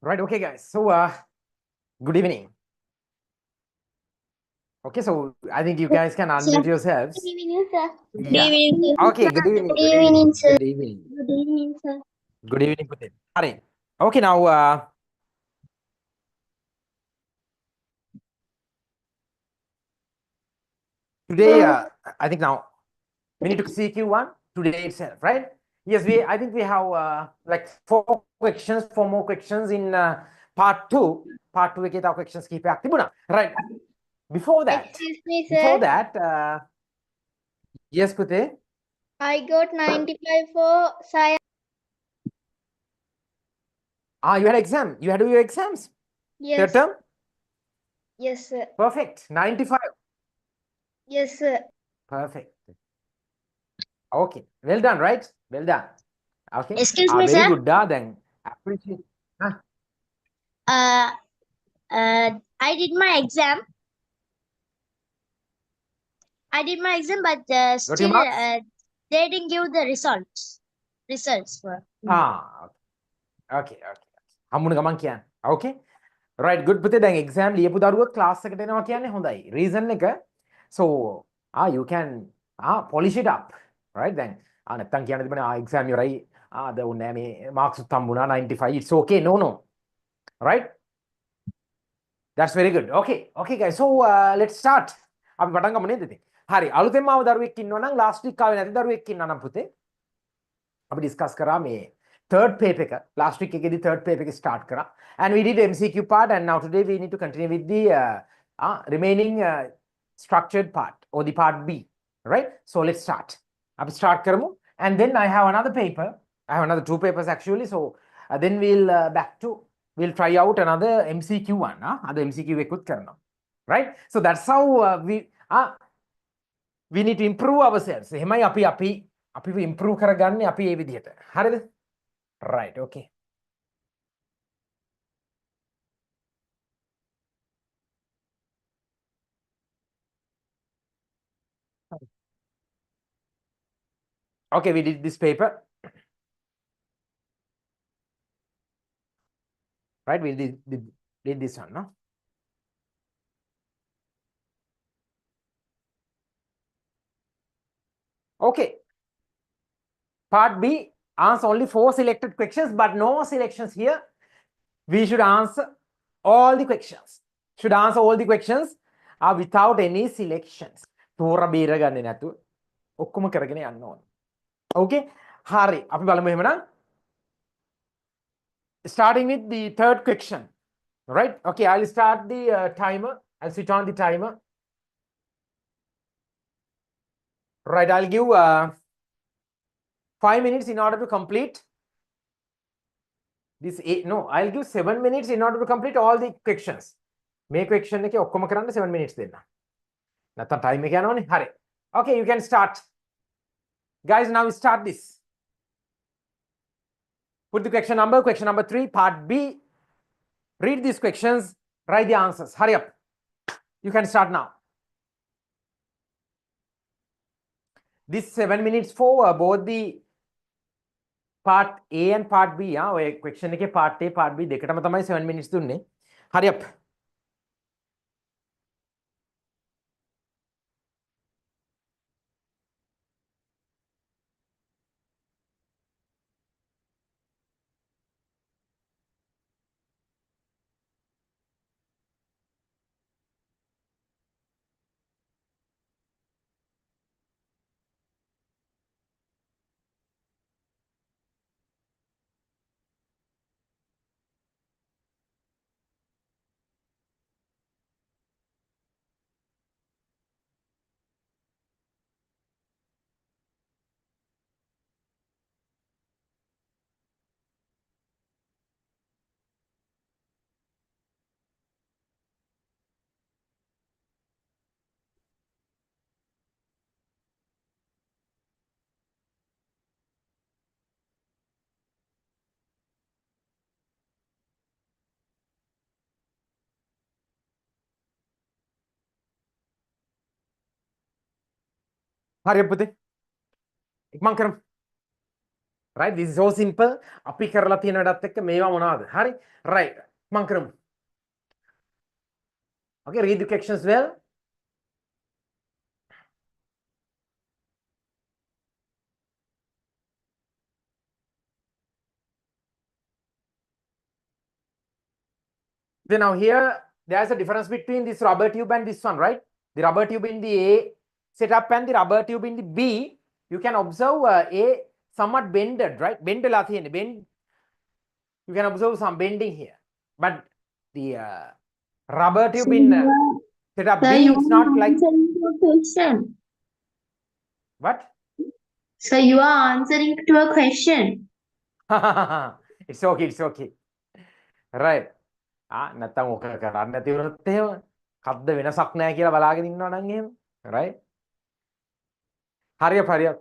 Right, okay, guys. So, good evening. Okay, so I think you guys can unmute yourselves. Good evening, sir. Good Yeah. evening. Okay, good evening. Good evening, sir. Good evening. Good evening, sir. Good evening, Putin. Hari. Okay, now, today, I think now we need to see Q1 today itself, right? Yes, I think we have like four more questions in part two. Part two, we get our questions keep active. Right. Before that, Excuse me, sir. Yes, Putin. I got 95 for science. You had exam. You had to do your exams. Yes. Third term? Yes, sir. Perfect. 95. Yes, sir. Perfect. Okay. Well done, right? Well done. Okay. Excuse me, Very sir. good. Then appreciate. Uh, I did my exam. But Got your still, marks? they didn't give the results. Results for. Okay. හම්බුන ගමන් කියන්න. Okay. Right, good. පුතේ දැන් exam ලියපු දරුවෝ class එකට එනවා කියන්නේ හොඳයි. Reason එක so you can polish it up. Right then. නැත්තම් කියන්න තිබුණේ exam ඉවරයි. අද උන්නේ මේ marks උත් හම්බුණා 95. It's okay. No. Right? That's very good. Okay guys. So let's start. අපි පටන් ගමු නේද ඉතින්. හරි. අලුතෙන්ම ආව දරුවෙක් ඉන්නවා නම් last week ආවේ නැති දරුවෙක් ඉන්නවා නම් පුතේ අපි discuss කරා මේ third paper එක last week එකේදී third paper එක start කරා and we did MCQ part and now today we need to continue with the remaining structured part or the part B, right? So let's start. අපි start කරමු and then I have another paper. I have another two papers actually, so then we'll try out another MCQ one. other MCQ එකකුත් කරනවා, right? So that's how we need to improve ourselves. එහෙමයි අපි improve කරගන්නේ අපි මේ විදිහට. හරිද? Right, okay. Okay, we did this paper. Right, we did this one, no? Okay. Part B, answer only 4 selected questions, but no selections here. We should answer all the questions. Should answer all the questions without any selections. තෝර බේර ගන්නේ නැතුව ඔක්කොම කරගෙන යන්න ඕනේ. Okay? හරි. අපි බලමු එහෙමනම්. Starting with the third question. Right? Okay, I'll start the timer. I'll switch on the timer. Right, I'll give 5 minutes in order to complete this. I'll give 7 minutes in order to complete all the questions. මේ question එකේ ඔක්කොම කරන්න 7 minutes දෙන්න. නැත්තම් time එක යනවනේ. හරි. Okay, you can start. Guys, now we start this. Put the question number 3, part B. Read these questions, write the answers. Hurry up. You can start now. This 7 minutes for both the part A and part B. ඔය question එකේ part A, part B දෙකටම තමයි 7 minutes දුන්නේ. Hurry up. Hurry up, පුතේ. ඉක්මන් කරමු. right? This is so simple. අපි කරලා තියෙන වැඩත් එක්ක මේවා මොනවාද? හරි? Right. මං කරමු. Okay, read the questions well. Then now here, there's a difference between this rubber tube and this one, right? The rubber tube in the A setup and the rubber tube in the B, you can observe A somewhat bended, right? Bend, you can observe some bending here. But the rubber tube in setup Sir, B, you it's are not like, answering to a question. what? So you are answering to a question. It's okay, it's okay. Right. නැත්තම් ඕක කරන්න නැති වුණොත් එහෙම කද්ද වෙනසක් නැහැ කියලා බලාගෙන ඉන්නවා නම් එහෙම. Right? හරිය.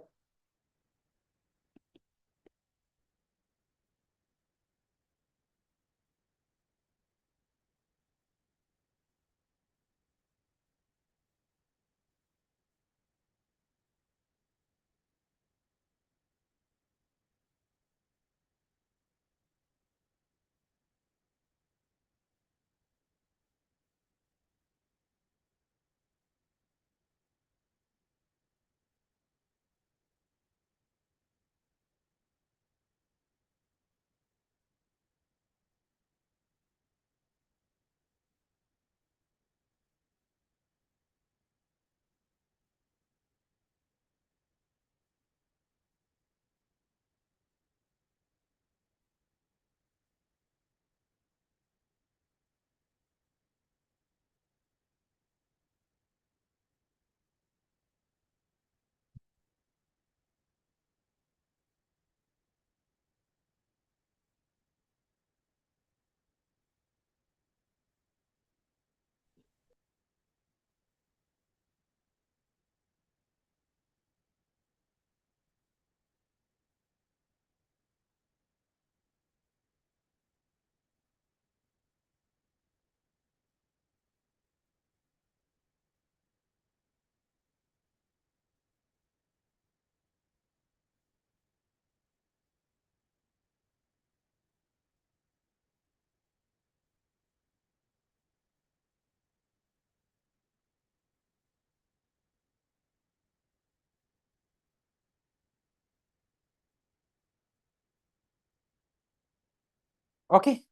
Okay.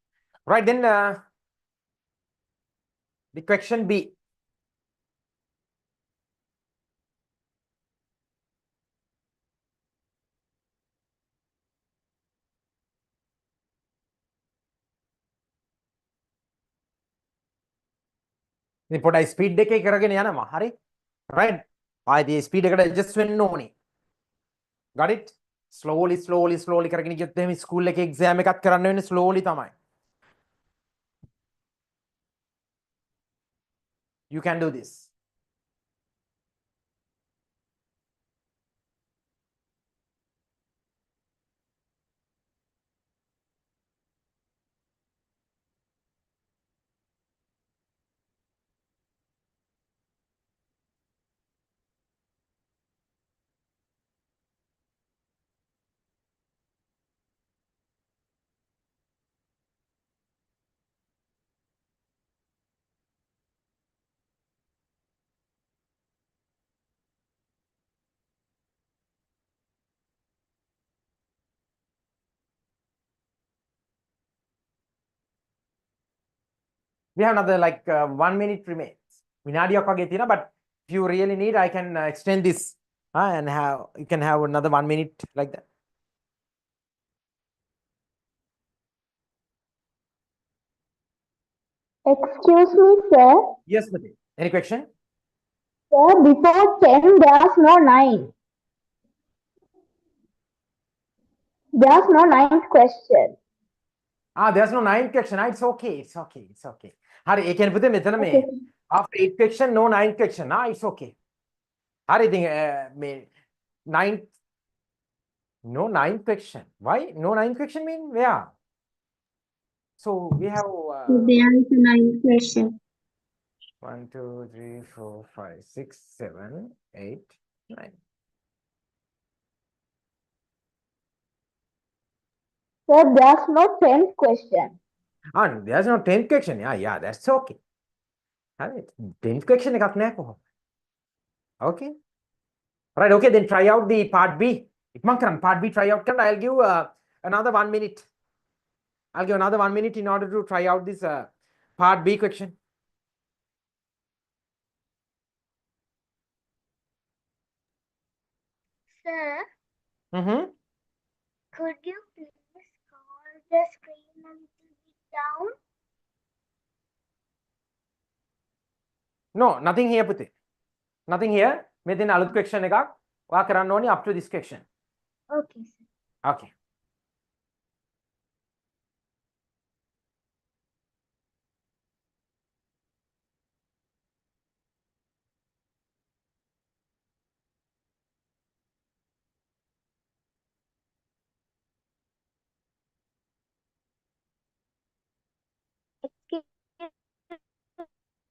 Right, then the question B. ඉතින් පොඩයි ස්පීඩ් එකේ කරගෙන යනවා. හරි? Right? ආයේ ස්පීඩ් එකට adjust වෙන්න ඕනේ. Got it? Slowly කරගෙන ගියොත් එහෙම ස්කූල් එකේ එක්සෑම් එකක් කරන්න වෙන්නේ slowly තමයි. You can do this. We have another like 1 minute remains. විනාඩියක් වගේ තියෙනවා, but if you really need, I can extend this and you can have another 1 minute like that. Excuse me, sir. Yes, Mati. Any question? Sir, before 10, there's no 9. There's no ninth question. There's no 9th question. It's okay. හරි, ඒ කියන්නේ පුතේ මෙතන මේ Okay. after 8th question, no 9th question. It's okay. හරි, ඉතින් මේ 9th, no 9th question. Why? No 9th question mean where? So we have There is a ninth question. 1, 2, 3, 4, 5, 6, 7, 8, 9. Sir, there's no 10th question. There's no 10th question. Yeah, that's okay. 10th question එකක් නෑ කොහොම. Okay. Right, okay, then try out the part B. ඉක්මන් කරන්න part B try out කරන්න. I'll give another 1 minute. I'll give another 1 minute in order to try out this part B question. Sir, Mm-hmm. could you please scroll the screen a little bit down? No, nothing here පුතේ. Nothing here. මෙතන අලුත් question එකක්. ඔයා කරන්න ඕනේ up to this question. Okay, sir. Okay.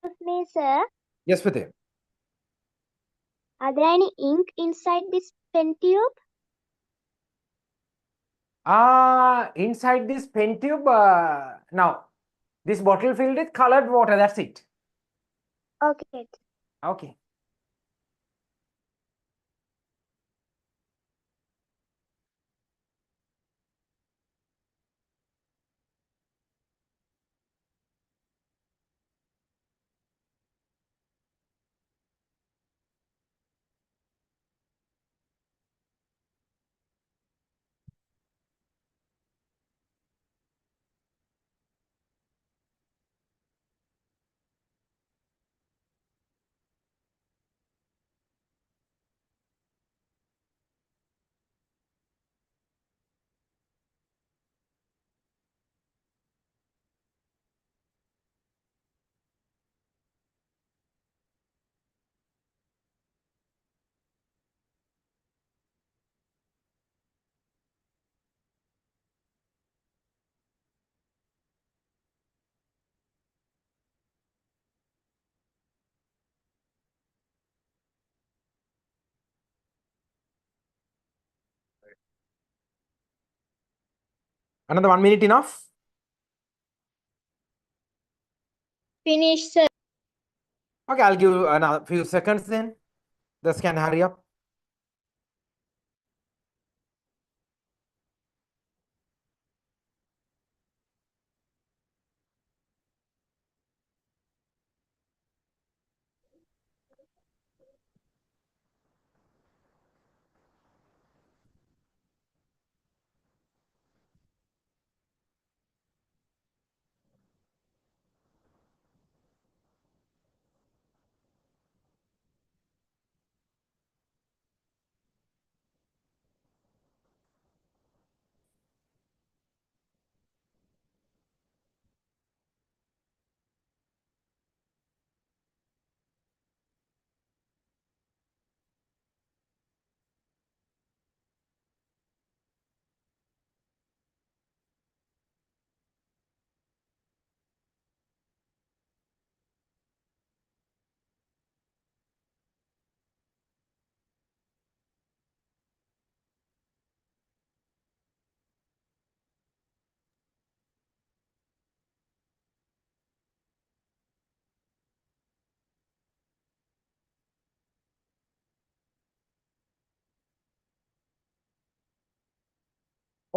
Excuse me, sir. Yes, පුතේ. Are there any ink inside this pen tube? Inside this pen tube, now this bottle filled with colored water. That's it. Okay. Okay. Another 1 minute enough? Finish, sir. Okay, I'll give you another few seconds then. Just can hurry up.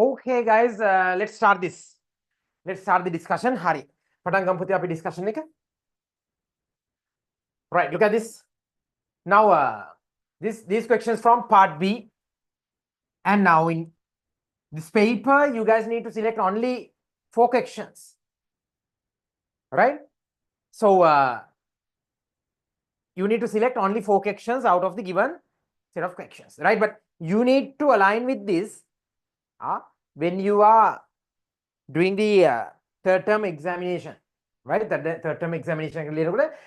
Okay, guys, let's start this. Let's start the discussion. Hari. පටන් ගමු පුතේ අපි discussion එක. Right, look at this. Now, these questions from part B. And now in this paper, you guys need to select only 4 questions. Right? So, you need to select only 4 questions out of the given set of questions. Right? But you need to align with this when you are doing the third term examination. Right? The third term examination,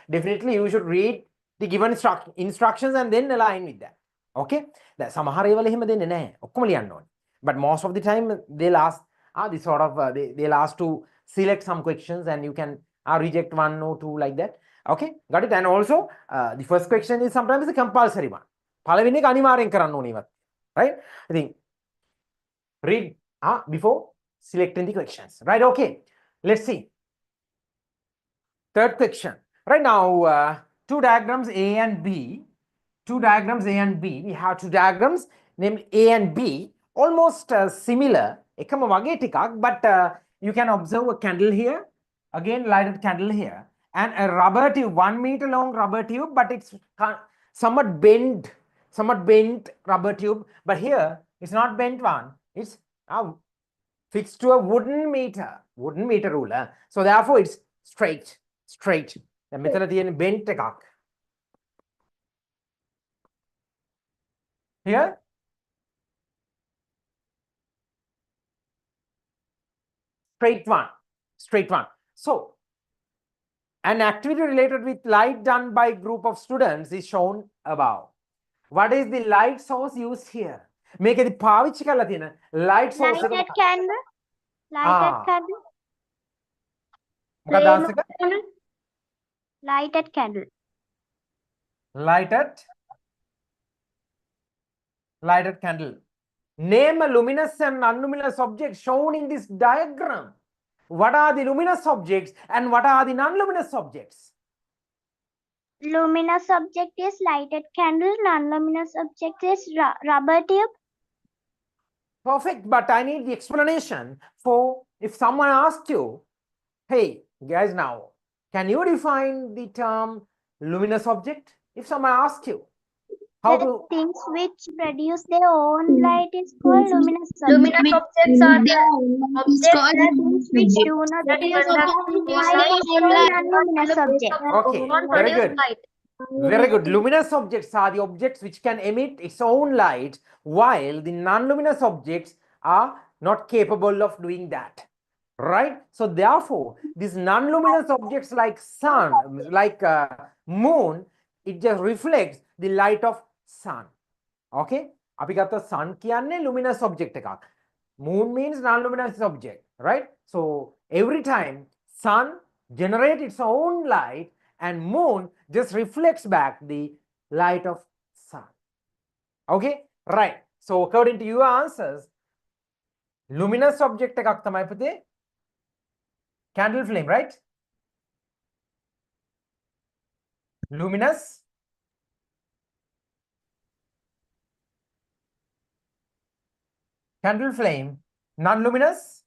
definitely you should read the given instructions and then align with that. Okay? සමහර ඒවල එහෙම දෙන්නේ නැහැ. ඔක්කොම ලියන්න ඕනේ. But most of the time they'll ask this sort of they'll ask to select some questions and you can reject 1 or 2 like that. Okay? Got it? And also the first question is sometimes a compulsory one. පළවෙනි එක අනිවාර්යෙන් කරන්න ඕනේ ඉවත්. Right? I think read before selecting the questions. Right, okay. Let's see. Third question. Right now, two diagrams A and B. Two diagrams A and B. We have two diagrams named A and B. Almost similar. Ekama wage tikak, but you can observe a candle here. Again, lighted candle here. And a rubber tube, 1 meter long rubber tube, but it's somewhat bent rubber tube. But here, it's not bent one. It's fixed to a wooden meter ruler. So therefore, it's straight. The method is bent එකක්. Here, straight one. So, an activity related with light done by group of students is shown above. What is the light source used here? මේකෙදි පාවිච්චි කරලා තියෙන light source එක Lighted මොකක්ද? candle. Lighted candle. මොකක්ද answer එක? Lighted candle. Lighted candle. Name a luminous and non-luminous object shown in this diagram. What are the luminous objects and what are the non-luminous objects? Luminous object is lighted candle. Non-luminous object is rubber tube. Perfect, but I need the explanation for if someone asks you, hey, guys, now, can you define the term luminous object? If someone asks you, how The to... things which produce their own light is called luminous object. Luminous objects are the The things which do not produce light is called non-luminous object. Okay, very good. Very good. Luminous objects are the objects which can emit its own light, while the non-luminous objects are not capable of doing that. Right? So therefore, these non-luminous objects like sun, like moon, it just reflects the light of sun. Okay? අපි ගත්ත sun කියන්නේ luminous object එකක්. Moon means non-luminous object, right? So every time sun generates its own light and moon just reflects back the light of sun. Okay? Right. So according to your answers, luminous object එකක් තමයි පුතේ candle flame, right? Luminous candle flame, non-luminous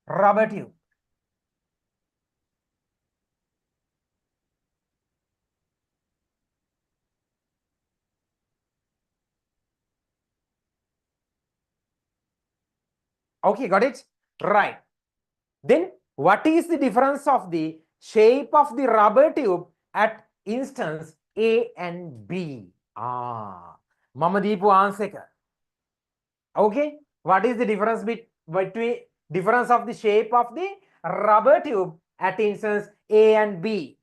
rubber tube. Okay, got it? Right. Then what is the difference of the shape of the rubber tube at instance A and B? මම දීපු answer එක. Okay, what is the difference between difference of the shape of the rubber tube at instance A and B?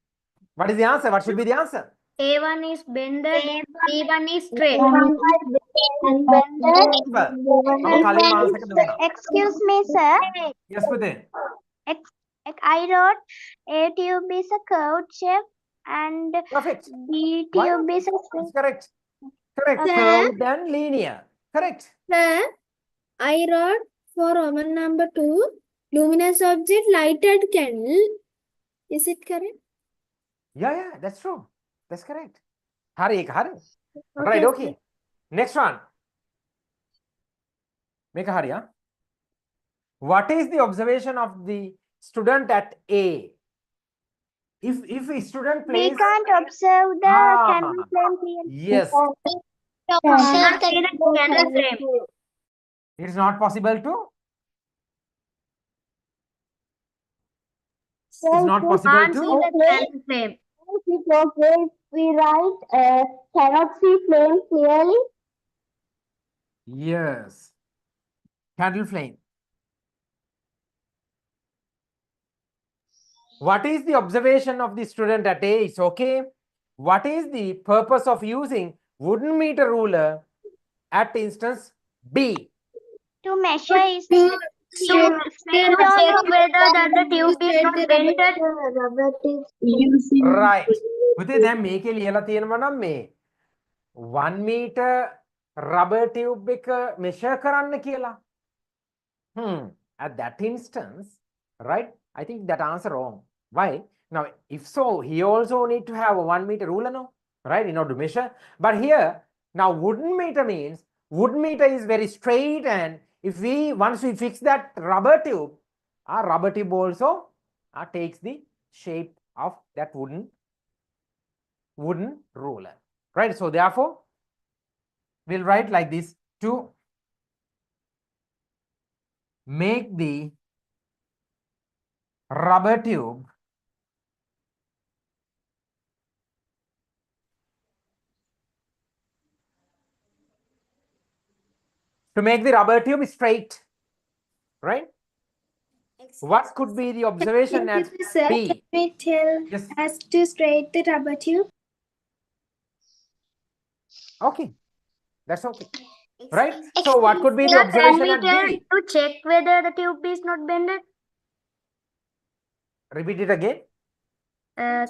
What is the answer? What should be the answer? A1 is bended, B1 is straight. Excuse me, sir. Yes, Pute. I wrote A tube is a curved shape and Perfect. B Why? tube is a That's correct. Correct. Okay. Curved and linear. Correct. Sir, I wrote for Roman number 2, luminous object, lighted candle. Is it correct? Yeah, that's true. That's correct. Hari. Right, okay. Next one. Make a hurry, huh? What is the observation of the student at A? If a student we plays... can't observe the Ah. candle flame clearly. Yes, Candle flame. it is not possible to... It's not possible Can't see to... the candle flame. If we write cannot see flame clearly. Yes. Candle flame. What is the observation of the student at A? It's okay. What is the purpose of using wooden meter ruler at instance B? To measure is To check whether that the tube is not bended. Right. පුතේ දැන් මේකේ ලියලා තියෙනවා නම් මේ 1 meter rubber tube එක measure කරන්න කියලා. At that instance, right? I think that answer wrong. Why? Now, if so, he also need to have a 1 meter ruler, no? Right? In order to measure. But here, now wooden meter means wooden meter is very straight, and if we once we fix that rubber tube, our rubber tube also takes the shape of that wooden ruler. Right? So therefore, we'll write like this: to make the rubber tube straight, right? What could be the observation at Excuse me, sir. B? Can we tell Yes. us to straight the rubber tube? Okay, that's okay, right? So what could be the Sir, can observation we at tell B? to check whether the tube is not bended? Repeat it again.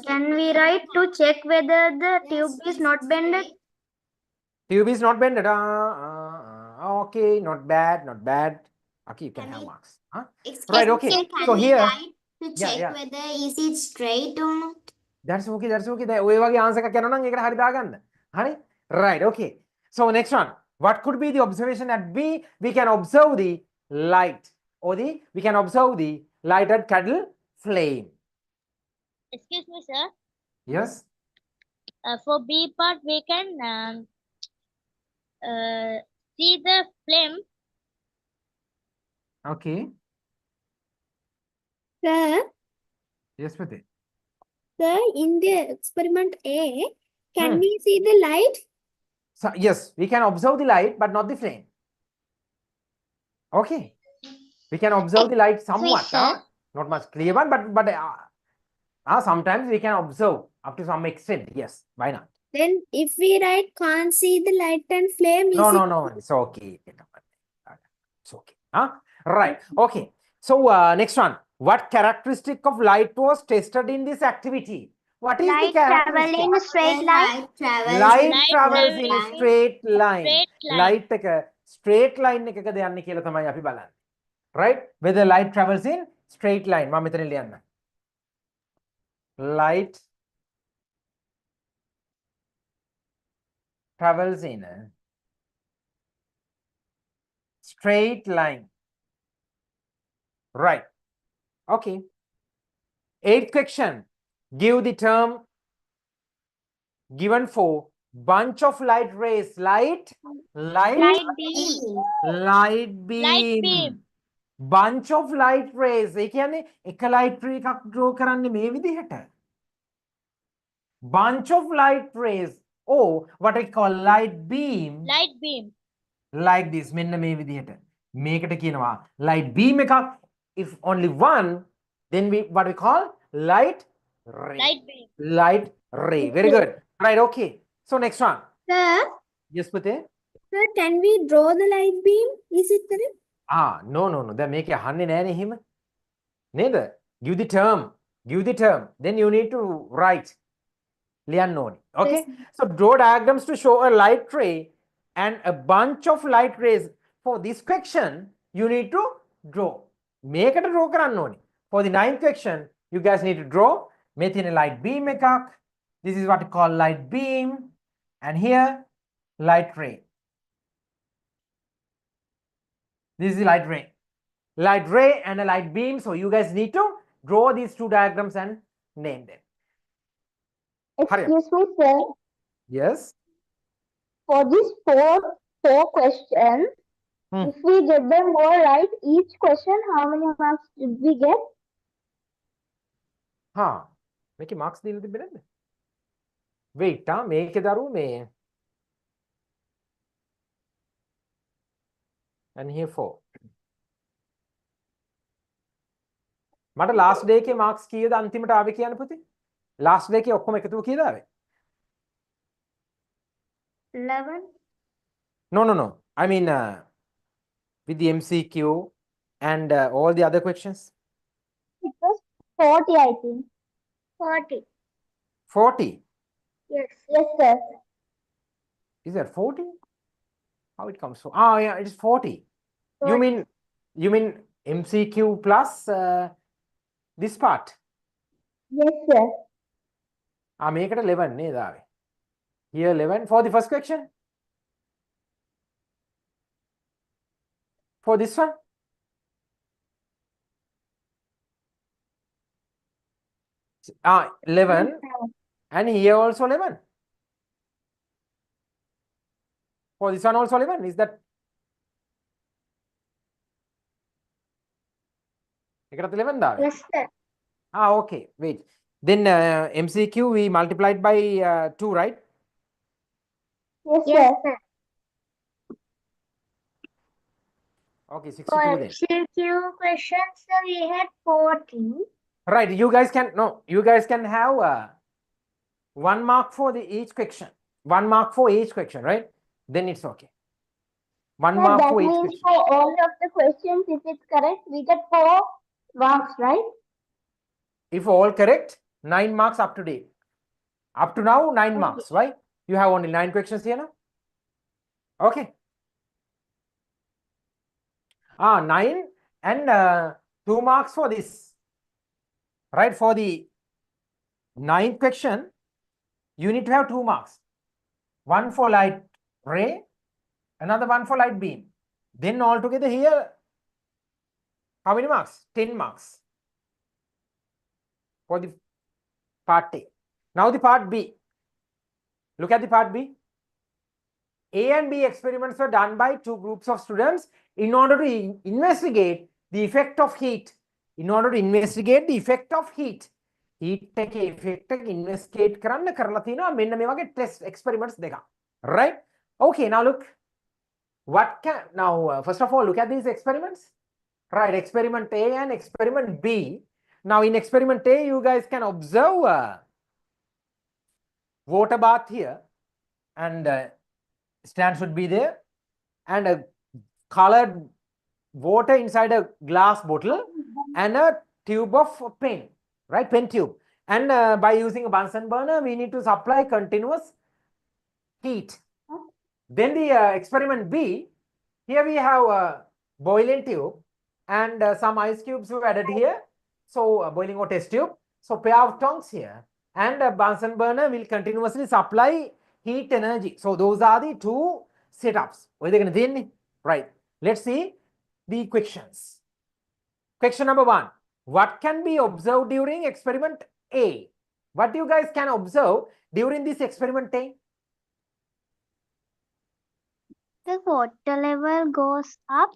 Can we write to check whether the tube is not bended? Tube is not bended. Okay, not bad, not bad. Okay, you can have marks. Right, okay. So here, to yeah, check yeah. whether is it straight or not. That's okay, that's okay. ඔය වගේ answer එකක් යනවා නම් ඒකට හරි දාගන්න. හරි? Right, okay. So next one. What could be the observation at B? We can observe the light, or we can observe the lighted candle flame. Excuse me, sir. Yes. For B part, we can see the flame. Okay. Sir, Yes, Pati. sir, in the experiment A, can Hmm. we see the light? So yes, we can observe the light, but not the flame. Okay. We can observe the light somewhat. sir. Not much clear one, but sometimes we can observe up to some extent. Yes, why not? Then if we write can't see the light and flame, No, is no, it no, it's okay. It's okay. Right. Okay. So next one. What characteristic of light was tested in this activity? What is the Light travel characteristic? in a straight line. Light Light travels in a travels straight line. straight line. Light එක straight line එකකද යන්නේ කියලා තමයි අපි බලන්නේ. Right? Whether light travels in straight line. මම මෙතන ලියන්න. Light travels in a straight line. Right. Okay. 8th question. Give the term given for bunch of light rays. Light beam. beam. Bunch of light rays. ඒ කියන්නේ එක light ray එකක් draw කරන්නේ මේ විදිහට. Bunch of light rays, or what I call light beam. Light beam. Like this. මෙන්න මේ විදිහට. මේකට කියනවා light beam එකක්. If only one, then what we call light ray. Light beam. Light ray. Very good. Right, okay. So next one. sir? Yes, Pute? Sir, can we draw the light beam? Is it correct? No. දැන් මේක අහන්නේ නෑනේ එහෙම. නේද? Give the term. Then you need to write. ලියන්න ඕනේ. Okay? So draw diagrams to show a light ray and a bunch of light rays. For this question, you need to draw. මේකට draw කරන්න ඕනේ. For the 9th question, you guys need to draw. මේ තියෙන light beam එකක්. This is what we call light beam. And here, light ray. This is light ray. Light ray and a light beam. So you guys need to draw these two diagrams and name them. Hurry up. Excuse me, sir. Yes. For these four questions, if we get them all right, each question, how many marks did we get? මේකේ marks දීලා තිබ්බේ නැද්ද? Wait, මේකේ දරුවෝ මේ and here 4. මට last day එකේ marks කීයද අන්තිමට ආවේ කියන්න පුතේ? Last day එකේ ඔක්කොම එකතුව කීයද ආවේ? 11. No. I mean with the MCQ and all the other questions. It was 40, I think. 40. 40. Yes. Yes, sir. Is that 40? How it comes from? Yeah, it is 40. You 40. mean You mean MCQ plus this part? Yes, sir. මේකට 11 නේද ආවේ. Here 11 for the first question. For this one. Ah, 11 and here also 11. For this one also 11. Is that? එකටත් 11 දාවේ. Yes, sir. Ah, okay. Wait. Then MCQ we multiplied by 2, right? Yes, Yes, sir. sir. Okay, 62 For then. MCQ questions, sir, we had 40. Right. You guys can you guys can have 1 mark for each question. 1 mark for each question, right? Then it's okay. 1 Sir, mark that for each means question. for all of the questions, if it's correct, we get 4 marks, right? If all correct, 9 marks up to date. Up to now, 9 marks, right? You have only 9 questions here now. Okay. 9 and 2 marks for this. Right? For the 9th question, you need to have 2 marks. One for light ray, another one for light beam. Then altogether here, how many marks? 10 marks. For the part A. Now the part B. Look at the part B. A and B experiments were done by 2 groups of students in order to investigate the effect of heat. In order to investigate the effect of heat. Heat එකේ effect එක investigate කරන්න කරලා තිනවා මෙන්න මේ වගේ test experiments දෙකක්. Right? Okay, now look. What can now first of all look at these experiments. Right, experiment A and experiment B. Now in experiment A, you guys can observe water bath here, and stand should be there, and a colored water inside a glass bottle, and a tube of pen, right, pen tube. And by using a Bunsen burner, we need to supply continuous heat. Then the experiment B, here we have a boiling tube and some ice cubes were added here. So boiling or test tube. So pair of tongs here, and a Bunsen burner will continuously supply heat energy. So those are the 2 setups. Right. Let's see the questions. Question number 1. What can be observed during experiment A? What you guys can observe during this experiment A? The water level goes up.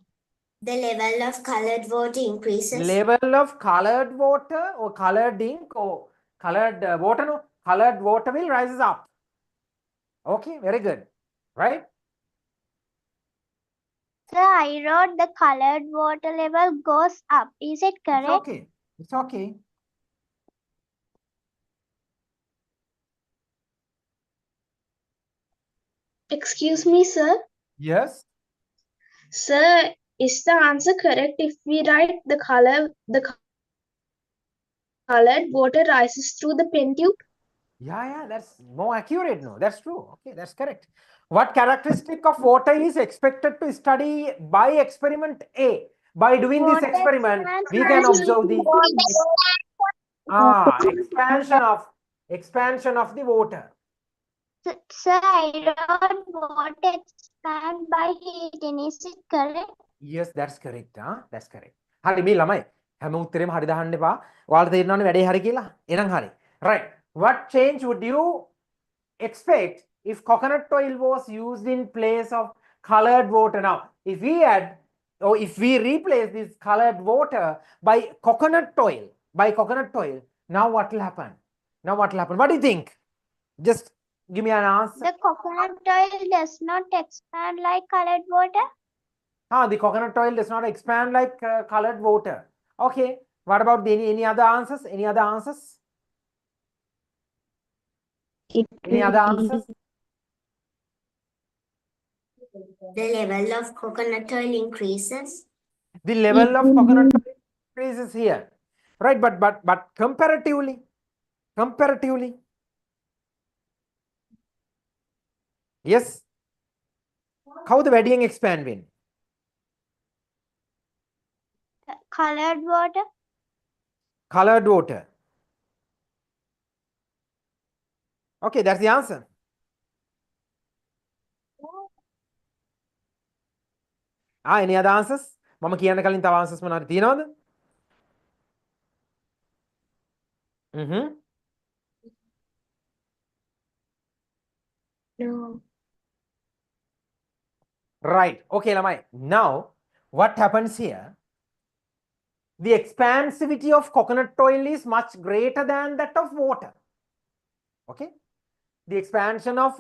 The level of colored water increases. Level of colored water or colored ink or colored water, no, colored water will rises up. Okay, very good, right? Sir, I wrote the colored water level goes up. Is it It's correct? okay. It's okay. Excuse me, sir. Yes. Sir, is the answer correct if we write the colored water rises through the pen tube? Yeah, that's more accurate. No, that's true. Okay, that's correct. What characteristic of water is expected to study by experiment A? By doing this Water experiment, we can observe the expansion of the water. Sir, I wrote water expand by heating. Is it correct? Yes, that's correct. That's correct. හරි මේ ළමයි හැම උත්තරේම හරි දාන්න එපා. ඔයාලට තේරෙනවනේ වැඩේ හරි කියලා. එහෙනම් හරි. Right. What change would you expect if coconut oil was used in place of colored water? Now, if we add or if we replace this colored water by coconut oil, now what will happen? What do you think? Just give me an answer. The coconut oil does not expand like colored water. The coconut oil does not expand like colored water. Okay. What about any other answers? Any other answers? Any other answers? The level of coconut oil increases. The level of coconut oil increases here, right? But comparatively, yes. How the wedding expand when? Colored water. Colored water. Okay, that's the answer. Any other answers? මම කියන්න කලින් තව answers මොනවද තියෙනවද? No. Right. Okay, lamai. Now, what happens here? The expansivity of coconut oil is much greater than that of water. Okay. The expansion of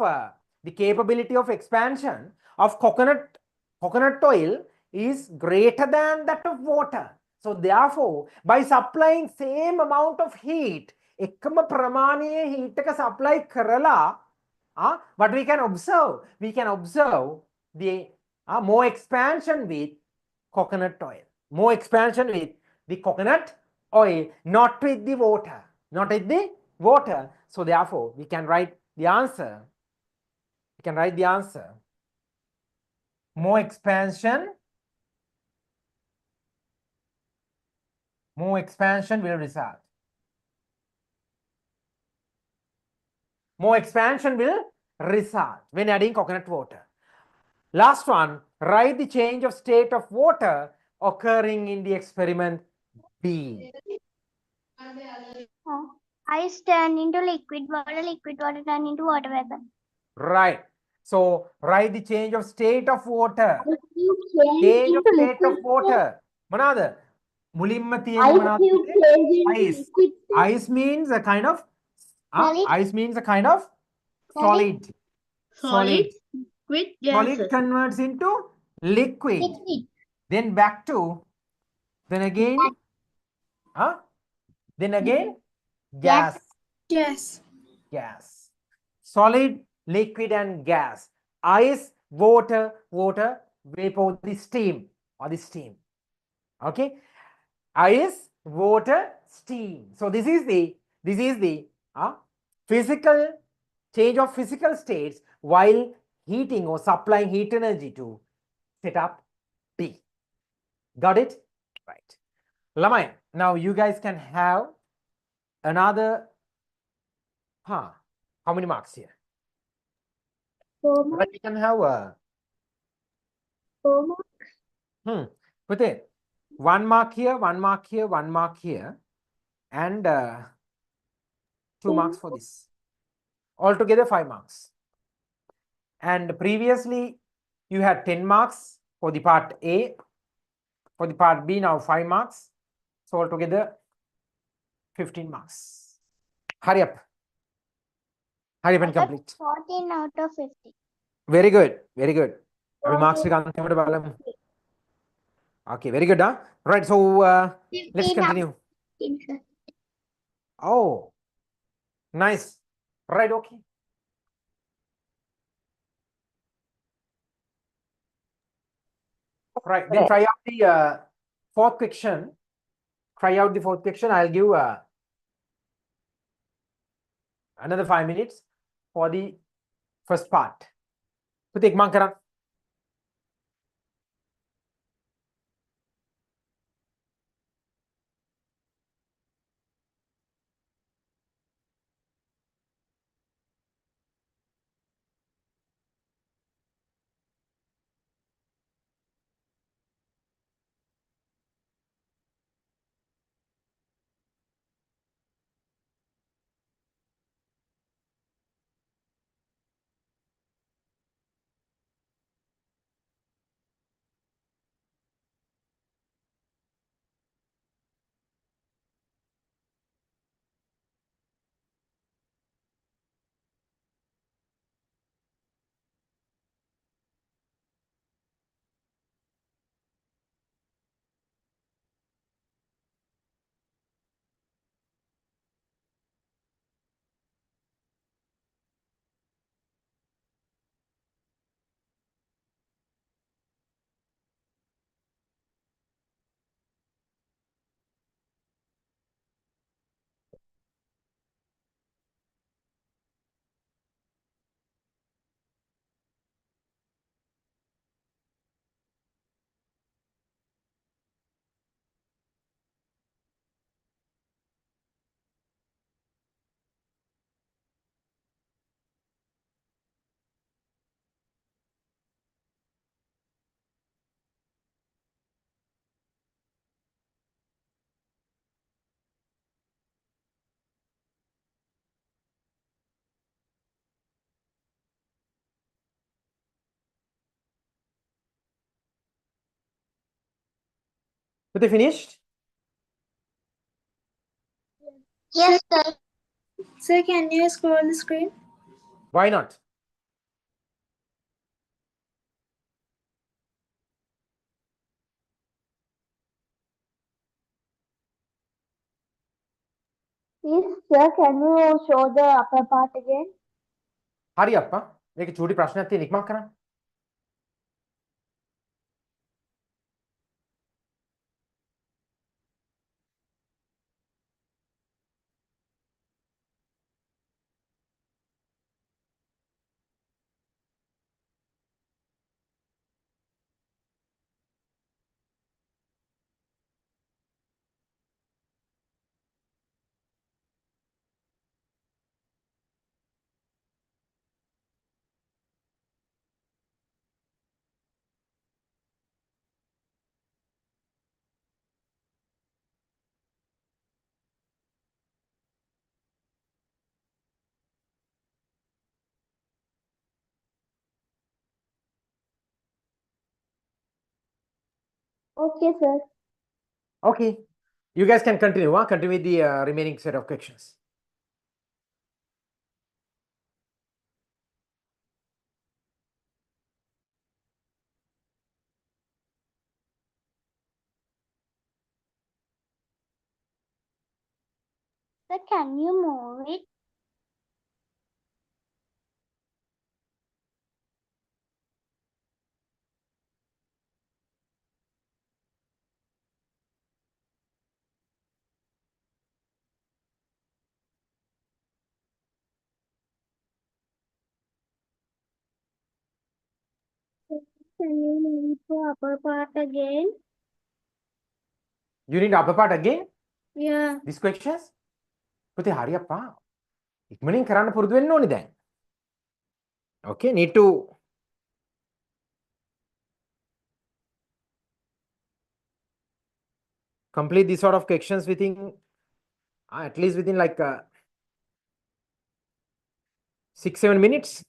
the capability of expansion of coconut oil is greater than that of water. So therefore, by supplying same amount of heat, එකම ප්‍රමාණයේ heat එක supply කරලා what we can observe the more expansion with coconut oil, more expansion with the coconut oil, not with the water, not with the water. So therefore, we can write the answer. We can write the answer. More expansion will result. More expansion will result when adding coconut water. Last one, write the change of state of water occurring in the experiment B. Ice turned into liquid water turned into water vapor. Right. So write the change of state of water. Change Change of into state of liquid water. Manada. Mulimma Ice තියෙන්නේ මොනවද? cube change into Ice. liquid state. Ice means a kind of Solid. ice means a kind of solid. Solid with Solid gases. converts into liquid. Liquid. Then back to, then again, then again, gas. Yes. Gas. Solid, liquid, and gas. Ice, water, vapor, the steam or the steam. Okay. Ice, water, steam. So this is the physical change of physical states while heating or supplying heat energy to set up B. Got it? Right. Lamai, now you guys can have another, how many marks here? 4 marks. Right, you can have 4 marks. Put it 1 mark here, 1 mark here, 1 mark here, and 2 marks for this. Altogether 5 marks. And previously you had 10 marks for the part A. For the part B, now 5 marks. So altogether 15 marks. Hurry up. Hurry up and complete. 14 out of 50. Very good. Very good. Every marks Okay. we can. Okay, very good. Right, so let's 15 out continue. of 15, sir. Oh, nice. Right, okay. Right, then try out the fourth question. Try out the fourth question. I'll give another 5 minutes for the first part. Putik Mankaran. But they finished? Yes, sir. Sir, can you scroll the screen? Why not? Please, sir, can you show the upper part again? හරි අප්පා. මේක චූටි ප්‍රශ්නයක් තියෙන ඉක්මන් කරන්න. Okay, sir. Okay. You guys can continue. Continue with the remaining set of questions. Sir, can you move it? Can you move to upper part again? You need upper part again? Yeah. These questions? පුතේ හරි අප්පා. ඉක්මනින් කරන්න පුරුදු වෙන්න ඕනේ දැන්. Okay, need to complete these sort of questions within at least within like 6-7 minutes.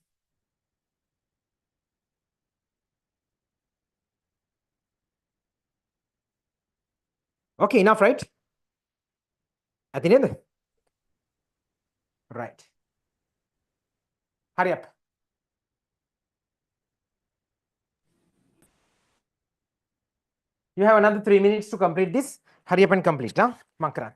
Okay, enough, right? ඇති නේද? Right. Hurry up. You have another 3 minutes to complete this. Hurry up and complete. මං කරන්න.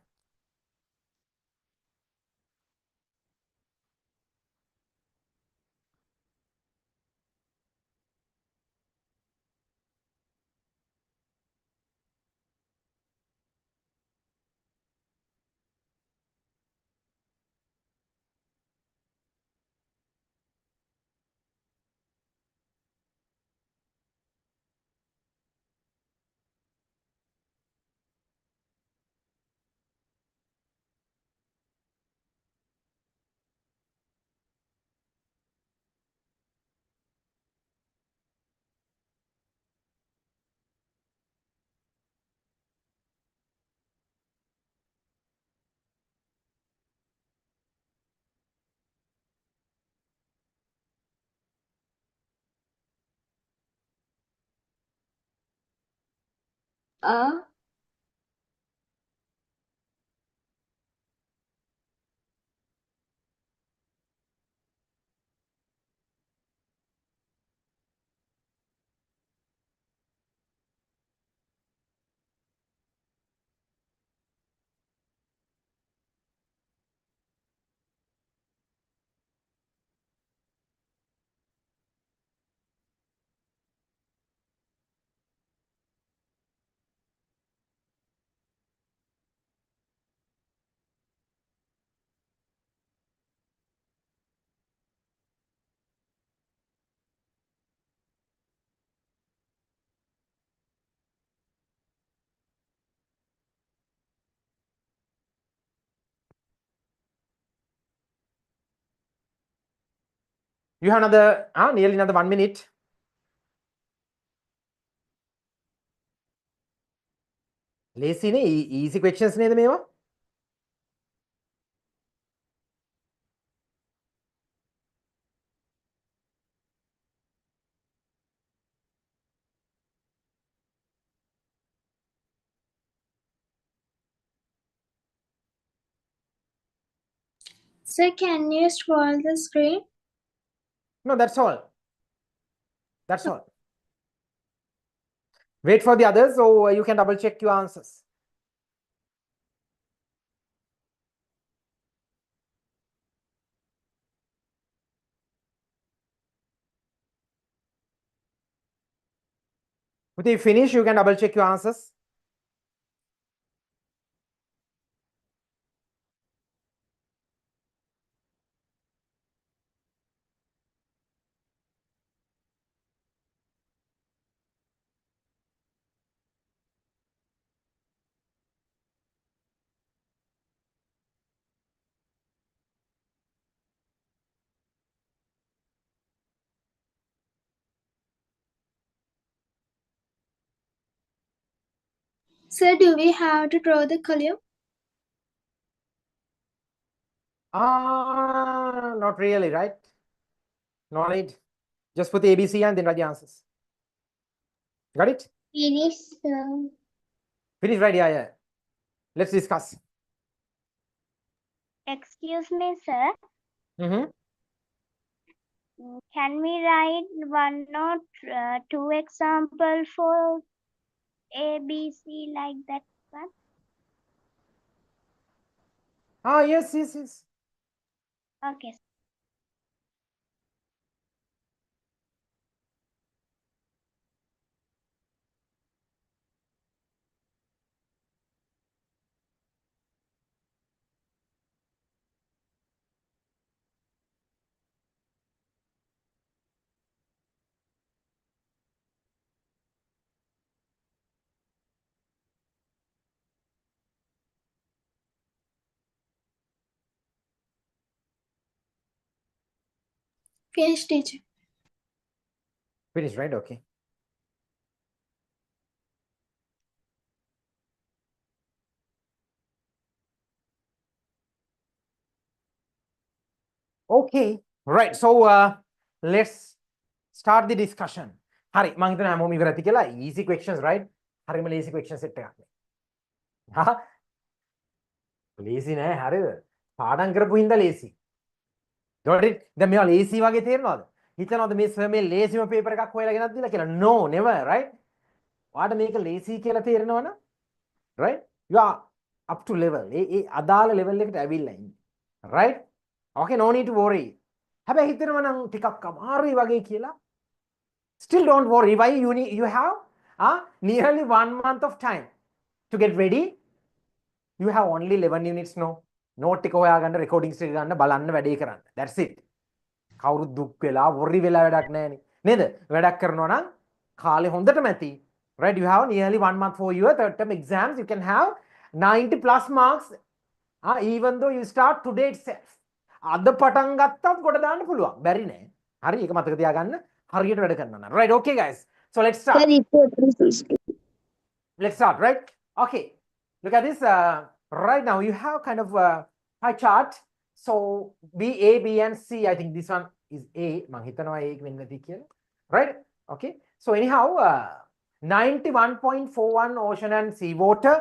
You have another nearly another 1 minute. Lazy ne easy questions නේද මේවා? Sir, can you scroll the screen? No, that's all. That's all. Wait for the others so you can double check your answers. If you finish, you can double check your answers. Sir, do we have to draw the column? Not really, right? No need. Just put ABC and then write the answers. Got it? Finish. Finish, right? Yeah, yeah. Let's discuss. Excuse me, sir. Mm-hmm. Can we write one or two example for A, B, C like that one? Yes, yes, yes. Okay. Finish, teacher. Finish, right? Okay. Okay. Right. So let's start the discussion. Hari, මං හිතනවා හැමෝම ඉවර ඇති කියලා. Easy questions, right? හරිම lazy question set එකක් නේ. හා? lazy නෑ හරිද? පාඩම් කරපු හින්දා lazy. got it? දැන් මේවා lazy වගේ තේරෙනවද? හිතනවද මේ සර් මේ lazyම paper එකක් හොයලා ගෙනත් දීලා කියලා? No, never, right? ඔයාට මේක lazy කියලා තේරෙනවනම් right? You are up to level. ඒ අදාළ level එකට ඇවිල්ලා ඉන්නේ. Right? Okay, no need to worry. හැබැයි හිතනවා නම් ටිකක් අමාරුයි වගේ කියලා. Still don't worry. Why you have nearly 1 month of time to get ready. You have only 11 units no. Note එක හොයාගන්න recordings එක ගන්න බලන්න වැඩේ කරන්න. That's it. කවුරුත් දුක් වෙලා worry වෙලා වැඩක් නැහැ නේද? වැඩක් කරනවා නම් කාලේ හොඳටම ඇති. Right, you have nearly 1 month for your third term exams. You can have 90 plus marks even though you start today itself. අද පටන් ගත්තත් කොට දාන්න පුළුවන්. බැරි නෑ. හරි ඒක මතක තියාගන්න. හරියට වැඩ කරනවා නම්. Right, okay guys. So let's start. Let's start, right? Okay. Look at this. Right now you have kind of pie chart. So B, A, B and C. I think this one is A. මං හිතනවා A එක වෙන්න ඇති කියලා. Right? Okay. So anyhow 91.41 ocean and sea water,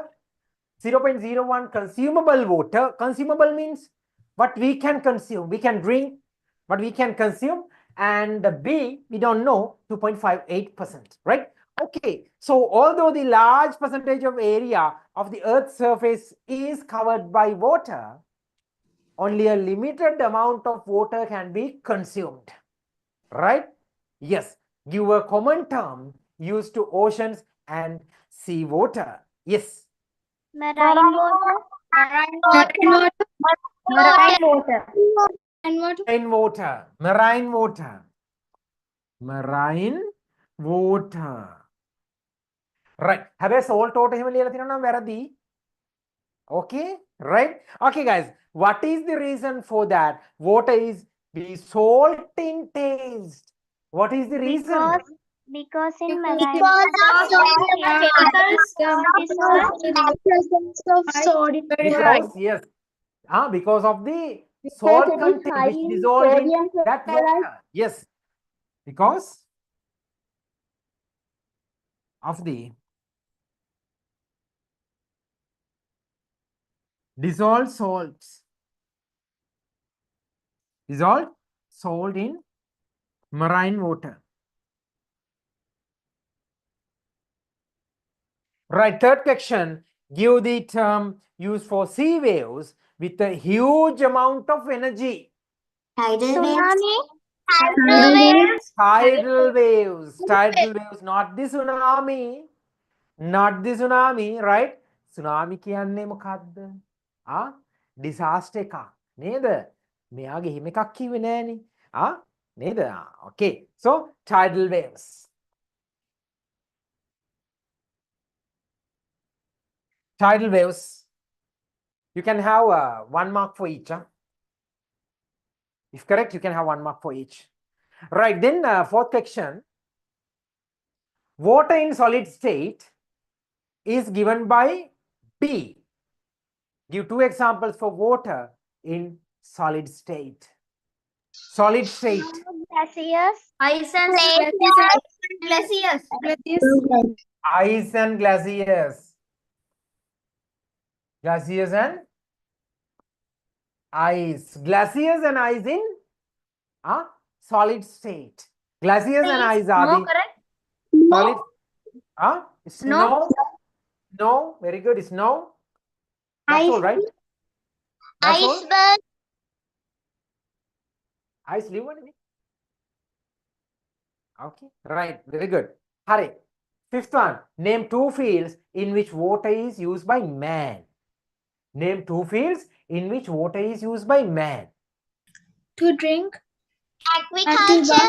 0.01 consumable water. Consumable means what we can consume. We can drink, what we can consume. And B, we don't know, 2.58%, right? Okay, so although the large percentage of area of the Earth's surface is covered by water, only a limited amount of water can be consumed, right? Yes, give a common term used to oceans and sea water. Yes. Marine water. Marine water. Marine water. And what? Marine water. Marine water. Marine water. Right. Have a salt water එහෙම ලියලා තියෙනවා නම් වැරදි. Okay, right? Okay guys, what is the reason for that? Water is the salt in taste. What is the reason? Because in marine Presence of sodium. Because, yes. Because of the salt content which dissolved in that water. Yes. Because of the dissolved salts Dissolved salt in marine water. Right, third question. Give the term used for sea waves with a huge amount of energy. Tidal waves. Tsunami. Tidal waves. Tidal waves, not the tsunami. Not the tsunami, right? Tsunami කියන්නේ මොකක්ද? Disaster එකක් නේද? මෙයාගේ හිම එකක් කිව්වේ නෑනේ. නේද? Okay. So tidal waves. Tidal waves. You can have 1 mark for each. If correct, you can have 1 mark for each. Right, then fourth question. Water in solid state is given by B. Give 2 examples for water in solid state. Solid state. Glaciers. Ice and glaciers. Ice and glaciers. Glaciers and ice. Glaciers and ice in solid state. Glaciers and ice are No, the correct? solid. Snow. No. No, very good. Snow. That's all right. That's all. Iceberg. Ice live on me. Okay, right. Very good. Hurry. Fifth one. Name 2 fields in which water is used by man. Name 2 fields in which water is used by man. To drink. Agriculture.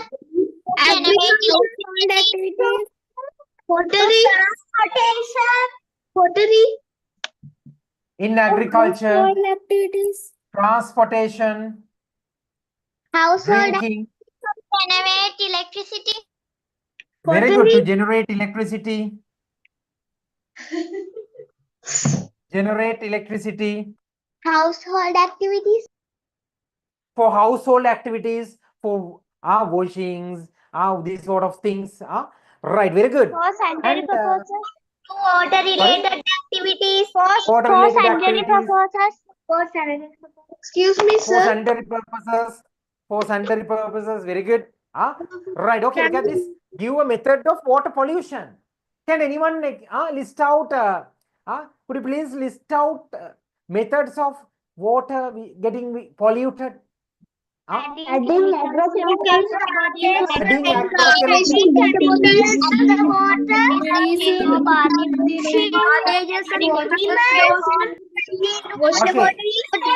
Pottery. Pottery. In agriculture, Household activities. transportation, Household. drinking. Generate electricity. Very good. To generate electricity. Generate electricity. Household activities. For household activities, for washings, these sort of things. Right, very good. For sanitary And, purposes. Water related activities. For Water-related sanitary activities. purposes. For sanitary purposes. Excuse me, For sir. sanitary purposes. For sanitary purposes, very good. Right, okay, look at this. Give a method of water pollution. Can anyone list out, could you please list out methods of water getting polluted? Adding agrochemicals. Adding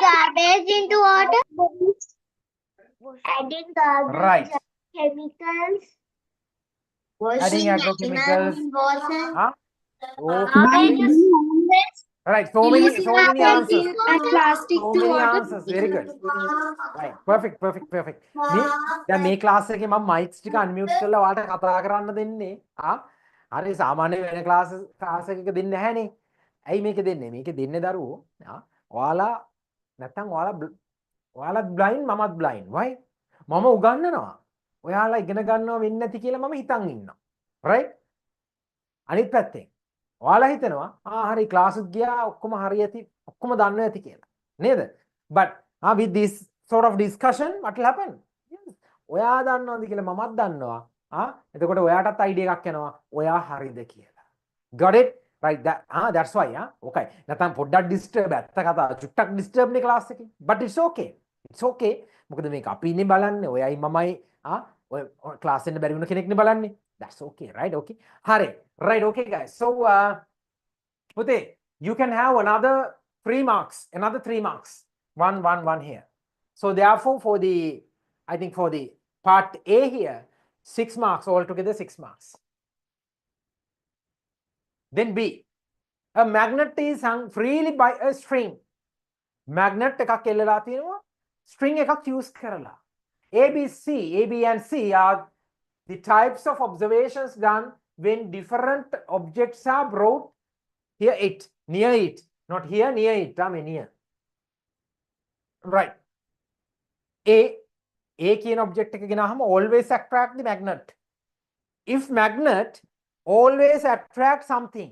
garbage into water. Adding Right. chemicals. Adding agrochemicals. Water. Okay. Right, so many answers. And plastic So to many water. answers. Very good. Right, perfect. දැන් මේ class එකේ මම mics ටික unmute කරලා ඔයාලට කතා කරන්න දෙන්නේ. හරි සාමාන්‍ය වෙන ක්ලාස් එකක දෙන්නේ නැහැනේ. ඇයි මේක දෙන්නේ? මේක දෙන්නේ දරුවෝ. ඔයාලා නැත්තම් ඔයාලත් බ්ලයින්ඩ් මමත් බ්ලයින්ඩ්. why? මම උගන්වනවා. ඔයාලා ඉගෙන ගන්නව වෙන්නේ නැති කියලා මම හිතන් ඉන්නවා. right? අනිත් පැත්තෙන් ඔයාලා හිතනවා හරි ක්ලාස් එක ගියා ඔක්කොම හරි ඇති ඔක්කොම දන්නවා ඇති කියලා. නේද? but with this sort of discussion what will happen? ඔයා දන්නවද කියලා මමත් දන්නවා. එතකොට ඔයාටත් අයිඩියා එකක් එනවා. ඔයා හරිද කියලා. got it? right, that's why. okay. නැත්නම් පොඩ්ඩක් disturb ඇත්ත කතා චුට්ටක් disturb නේ ක්ලාස් එකේ. but it's okay. මොකද මේක අපි ඉන්නේ බලන්නේ. ඔයයි මමයි ඔය ක්ලාස් එකේ බැරි වුණ කෙනෙක්නේ බලන්නේ. that's okay, right? okay. හරි. right, okay guys. So Pute, you can have another 3 marks. Another 3 marks. 1 here. So therefore for the, I think for the part A here, 6 marks altogether, 6 marks. Then B, a magnet is hung freely by a string. Magnet එකක් එල්ලලා තියෙනවා, string එකක් use කරලා. A, B and C are the types of observations done when different objects are brought near it, not here, near it, near. Right. A කියන object එක ගෙනාවම always attract the magnet. If magnet always attract something,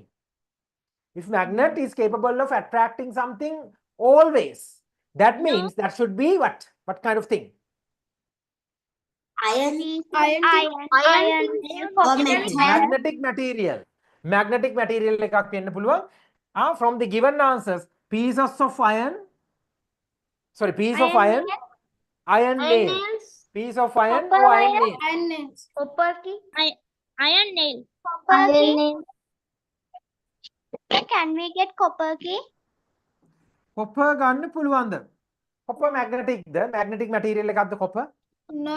if magnet is capable of attracting something always, that means that should be what kind of thing? Iron iron or metal. Magnetic material. Magnetic material එකක් වෙන්න පුළුවන්. From the given answers, pieces of iron. Sorry, piece of iron. Iron nail. Piece of iron or iron nail. Iron nails. copper key Iron nail. copper key can we get copper key Copper ගන්න පුළුවන්ද? Copper magnetic ද? Magnetic material එකක්ද copper? No.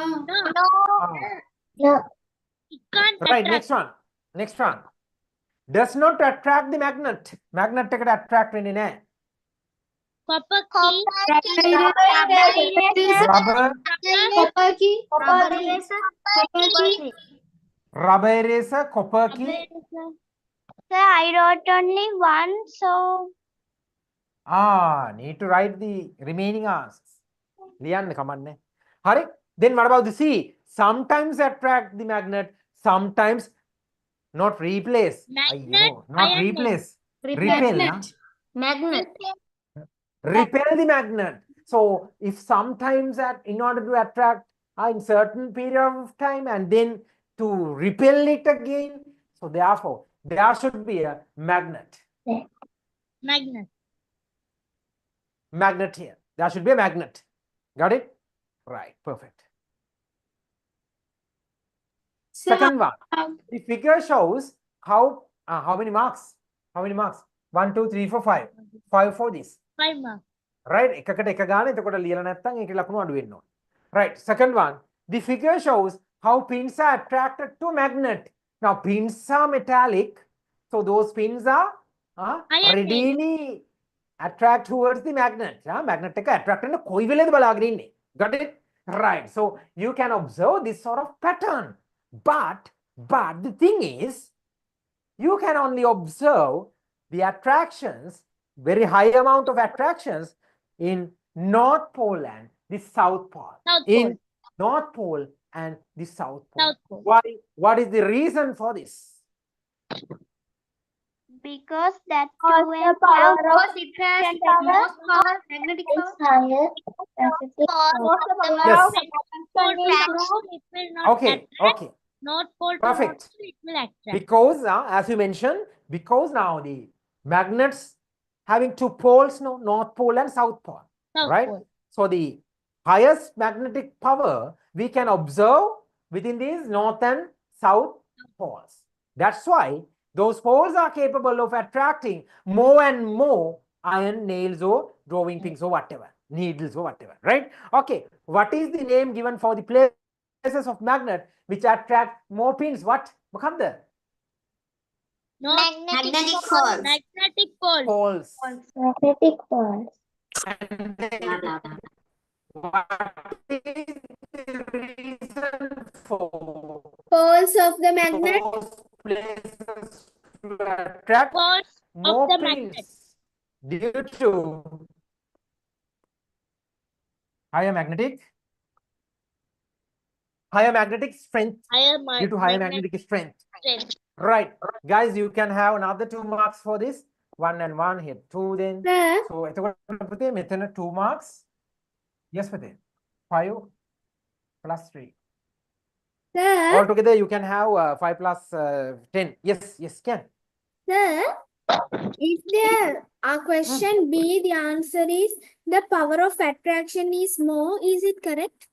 It can't Right, attract. next one. Next one. Does not attract the magnet. Magnet එකට attract වෙන්නේ නැහැ. Copper key. Rubber, Copper key. rubber eraser, copper key. sir I wrote only one so Need to write the remaining answers. ලියන්න කමන්නේ. හරි. Then what about the C? Sometimes attract the magnet, sometimes not replace. Magnet, අයියෝ, not iron replace. Repel. Magnet. Repel the magnet. So if sometimes in order to attract in certain period of time and then to repel it again, so therefore there should be a magnet. Magnet. Magnet here. There should be a magnet. Got it? Right. Perfect. Second one. The figure shows how many marks? How many marks? 1, 2, 3, 4, 5. 5 for this. 5 marks. Right? එකකට එක ගාන එතකොට ලියලා නැත්නම් ඒකේ ලකුණු අඩු වෙන්න ඕන. Right. Second one. The figure shows how pins are attracted to magnet. Now pins are metallic. So those pins are Iron readily attract towards the magnet. Magnet එක attract වෙන කොයි වෙලේද බලාගෙන ඉන්නේ. Got it? Right. So you can observe this sort of pattern. But the thing is, you can only observe the attractions, very high amount of attractions in North Pole and the South Pole. South In Pole. North Pole and the South Pole. South Pole. Why? What is the reason for this? because that Because two the and power half of it has most power magnetic is higher. Yes. It will not Okay, attract. okay. North pole to Perfect. North pole, it will attract. Because as you mentioned, because now the magnets having two poles, no, North Pole and South Pole, South right? pole. So the highest magnetic power we can observe within these North and South poles. That's why those poles are capable of attracting more and more iron nails or drawing things or whatever, needles or whatever, right? Okay, what is the name given for the places of magnet which attract more pins? What? Mukhamda? Magnetic force. Magnetic pole. Poles. Magnetic poles. And then what is the reason for Poles of the magnet. those places to attract Poles more of the pins magnet. due to higher magnetic strength, Higher due to higher magnetic strength. strength. Right, guys, you can have another 2 marks for this. 1 and 1 here, 2 then. Sir, So එතකොට පුතේ මෙතන 2 marks. Yes පුතේ. 5 plus 3. sir, Altogether you can have 5 plus 10. Yes, can. sir. If there a question B, the answer is the power of attraction is more. Is it correct?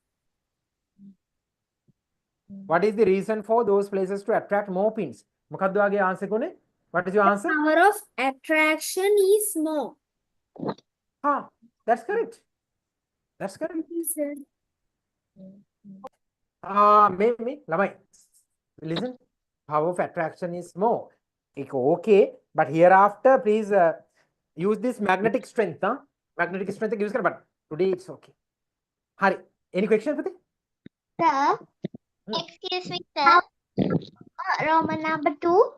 What is the reason for those places to attract more pins? මොකක්ද ඔයාගේ answer කොනේ? What is your answer? Power of attraction is more. That's correct. That's correct. Sir. Me, lamai. Listen, power of attraction is more. Okay, but hereafter, please use this magnetic strength. Magnetic strength use but today it's okay. Hari, any question, Pati? Sir, excuse me, sir. Roman number 2.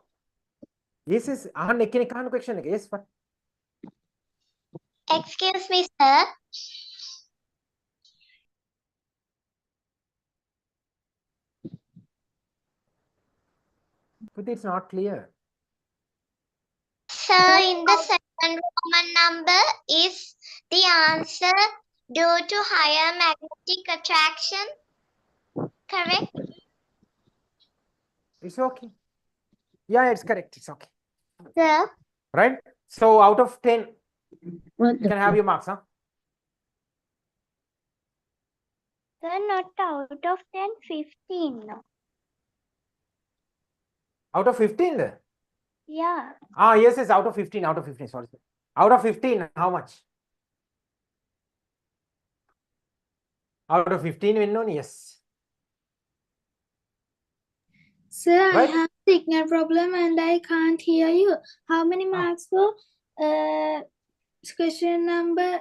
Yes. Ahan ekkenek ahan question එක. Yes, what? Excuse me, sir. Pati, it's not clear. Sir, in the second Roman number is the answer due to higher magnetic attraction. Correct. It's okay. Yeah, it's correct. It's okay. Sir, Right? So out of 10, What you can have your marks, huh? sir, not out of 10, 15. No. Out of 15? Yeah. Ah, yes, out of 15. Out of 15. Sorry. Out of 15, how much? Out of 15, win yes. Sir, Right? I have signal problem and I can't hear you. How many Ah. marks for question number?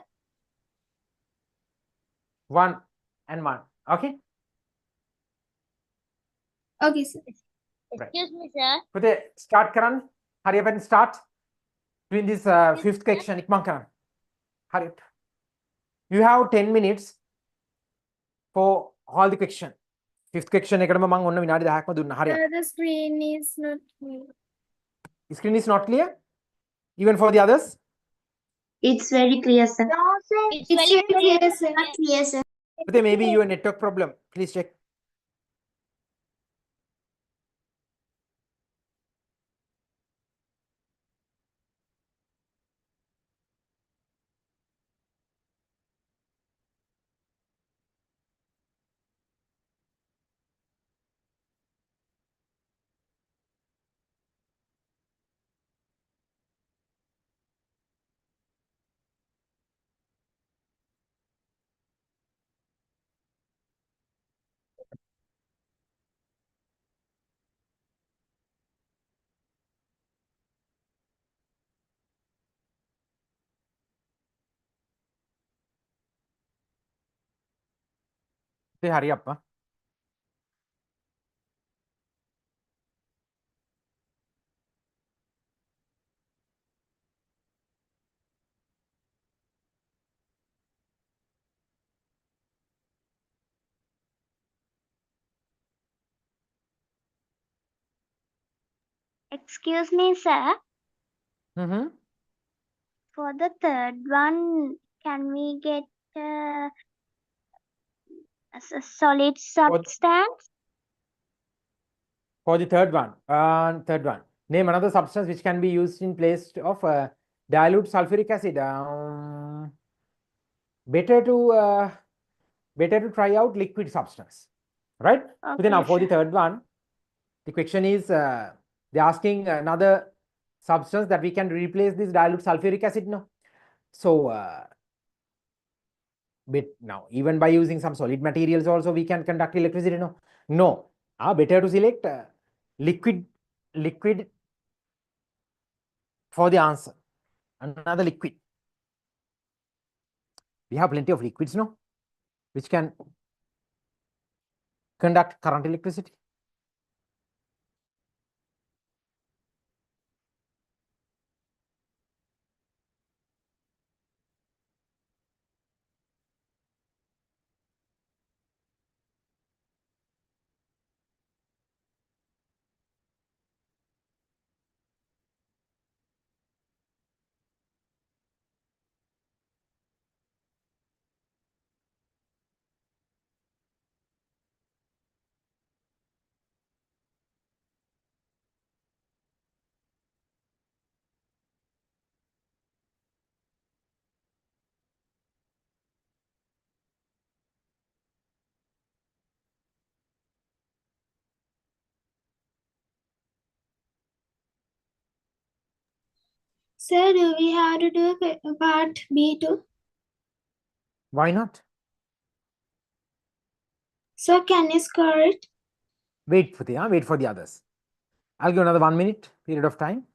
1 and 1. Okay? Okay, sir. Right. Excuse me, sir. Putih, start Karan. Hurry up and start. Doing this fifth question. Ikman Karan. Hurry up. You have 10 minutes for all the question. Fifth question එකටම මම ඔන්න විනාඩි 10ක්ම දුන්නා. හරි. Sir, the screen is not clear. Screen is not clear even for the others. It's very clear, sir. No, sir. It's very clear, sir. Not clear, sir. But maybe your network problem. Please check. Say hurry up. Huh? Excuse me, sir. Mm-hmm. For the third one, can we get a solid substance? For the third one. Third one. Name another substance which can be used in place of dilute sulfuric acid. Better to try out liquid substance. Right? So then now Okay, for the sir. third one, the question is they're asking another substance that we can replace this dilute sulfuric acid. No. So now even by using some solid materials also we can conduct electricity. No. Better to select liquid for the answer. Another liquid. We have plenty of liquids, no, which can conduct current electricity. Sir, do we have to do part B too? Why not? So can you score it? Wait for the others. I'll give another 1 minute period of time.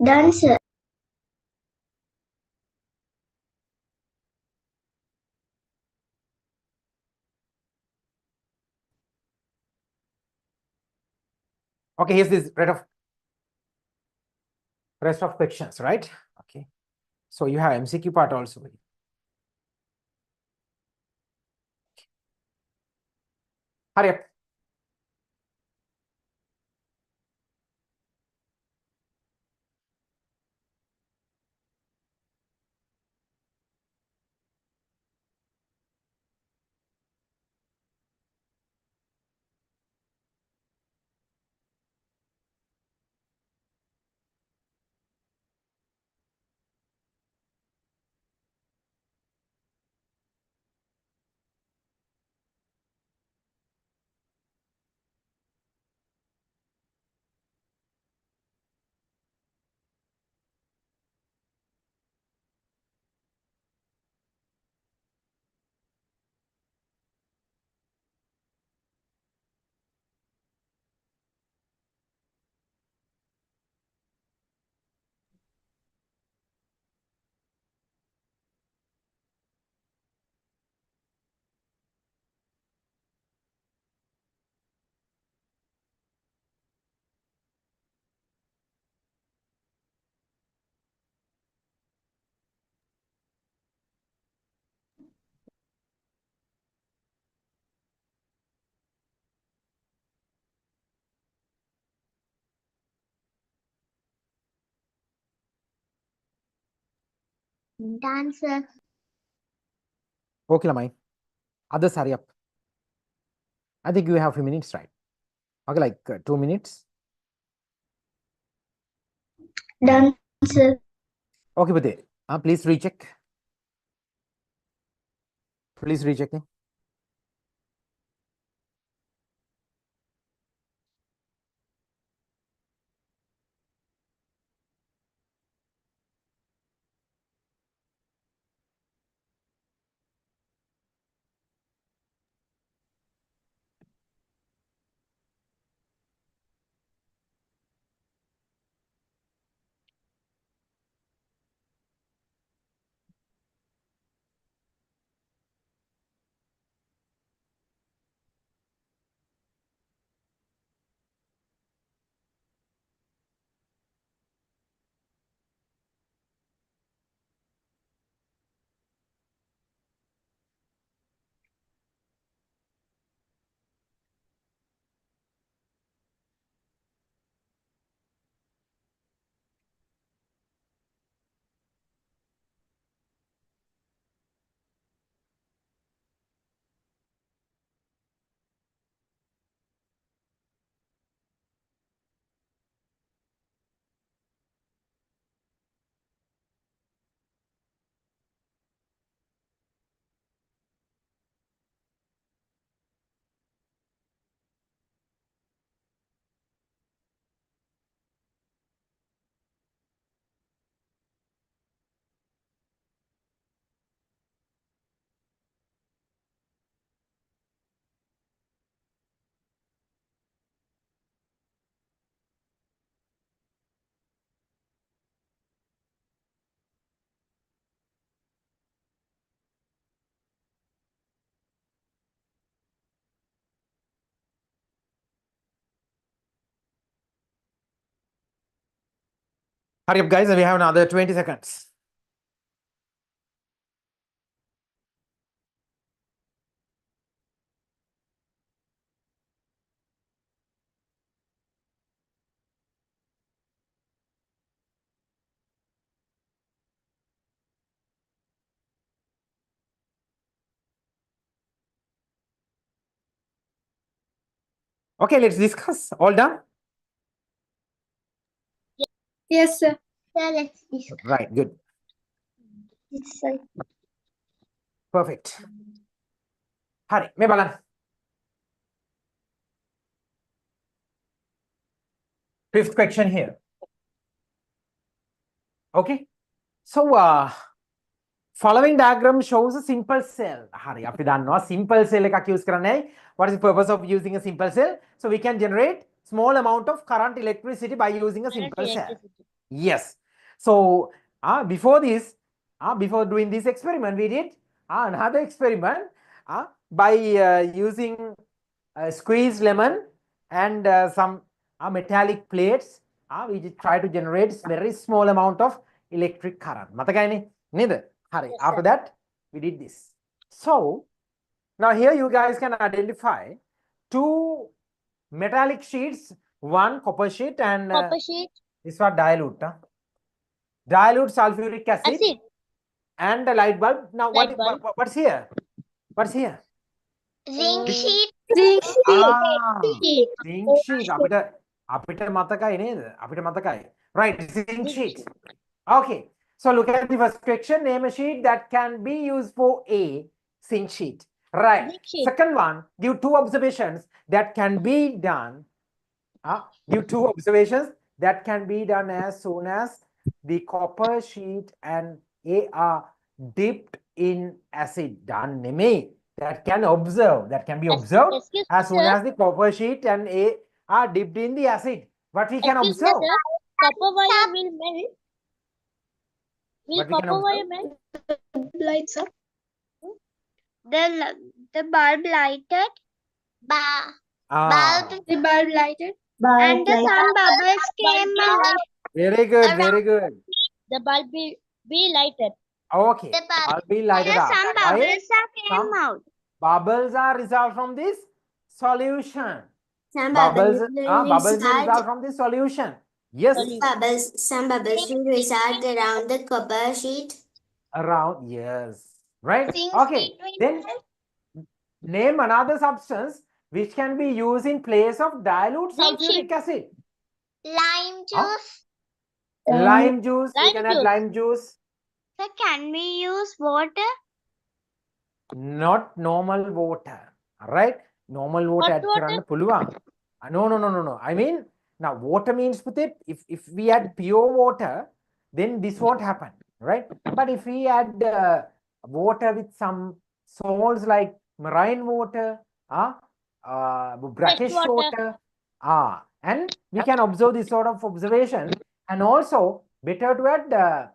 Done, sir. Okay, here's this rest of questions, right? Okay. So you have MCQ part also. Hurry up. Done, sir. Okay, Lamai. Others, hurry up. I think you have a few minutes, right? Okay, like 2 minutes. Done, sir. Okay, Pute. Please recheck. Please recheck. Hurry up, guys. We have another 20 seconds. Okay, let's discuss. All done? Yes, sir. Sir, let's discuss. Right, good. Yes, sir. Perfect. Hurry, may balan. Fifth question here. Okay. So, following diagram shows a simple cell. Hurry, අපි දන්නවා simple cell එකක් use කරන්නේ. What is the purpose of using a simple cell? So we can generate small amount of current electricity by using a simple cell. Yes. So before this, before doing this experiment, we did another experiment by using squeezed lemon and some metallic plates. We did try to generate very small amount of electric current. Matakayane? Neither. Hari. Yes, After sir. that, we did this. So now here you guys can identify two metallic sheets, one copper sheet and Copper sheet. this was dilute. Dilute sulfuric acid, Acid. and the light bulb. Now Light bulb. what's here? What's here? Zinc sheet. Zinc sheet. අපිට මතකයි නේද? අපිට මතකයි. Right, zinc sheet. Okay. So look at the first question. Name a sheet that can be used for a zinc sheet. Right. Zinc sheet. Second one, give two observations that can be done. Give two observations that can be done as soon as the copper sheet and A are dipped in acid. Done නෙමෙයි. That can observe. That can be observed Excuse as soon sir. as the copper sheet and A are dipped in the acid. What we can Excuse me, observe? sir. Copper wire will melt. Will What we can copper wire observe? melt? Lights up. The bulb lighted Ah, The bulb lighted. and the some bubbles came out. very good, very good. The bulb will be lighted. Okay, The bulb. I'll be lighted up. Some Right? bubbles came Some out. bubbles are result from this solution. Some Bubbles, bubbles bubbles will result. result from this solution. Yes, Some bubbles will result around the copper sheet. around, yes. Right? Zinc Okay, sheet will then name another substance which can be used in place of dilute Zinc sulfuric acid. Lime Huh? juice. Lime juice, we Lime can add juice. lime juice. So can we use water? Not normal water. Alright? Normal water Hot add water? කරන්න පුළුවන්. No. I mean, now water means if we add pure water, then this won't happen, right? But if we add water with some salts like marine water, brackish water. water, and we can observe this sort of observation, and also better to add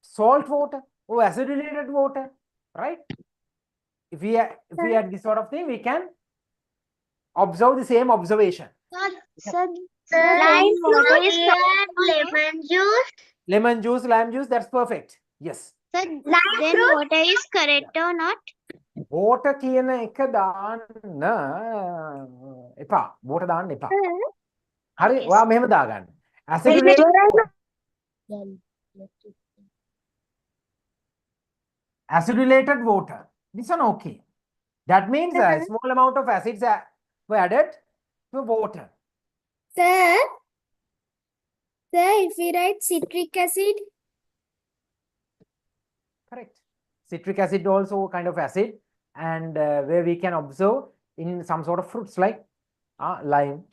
salt water or acidulated water, right? If we add this sort of thing, we can observe the same observation. Lime water is lemon juice. Lemon juice, lime juice, that's perfect. Yes. So then water is correct or not? Water කියන එක දාන්න එපා. water දාන්න එපා. හරි, ඔයා මෙහෙම දාගන්න. Acidulated water. This one okay. That means a small amount of acids were added to water. Sir, if we write citric acid, Correct. Citric acid also kind of acid, and where we can observe in some sort of fruits like lime,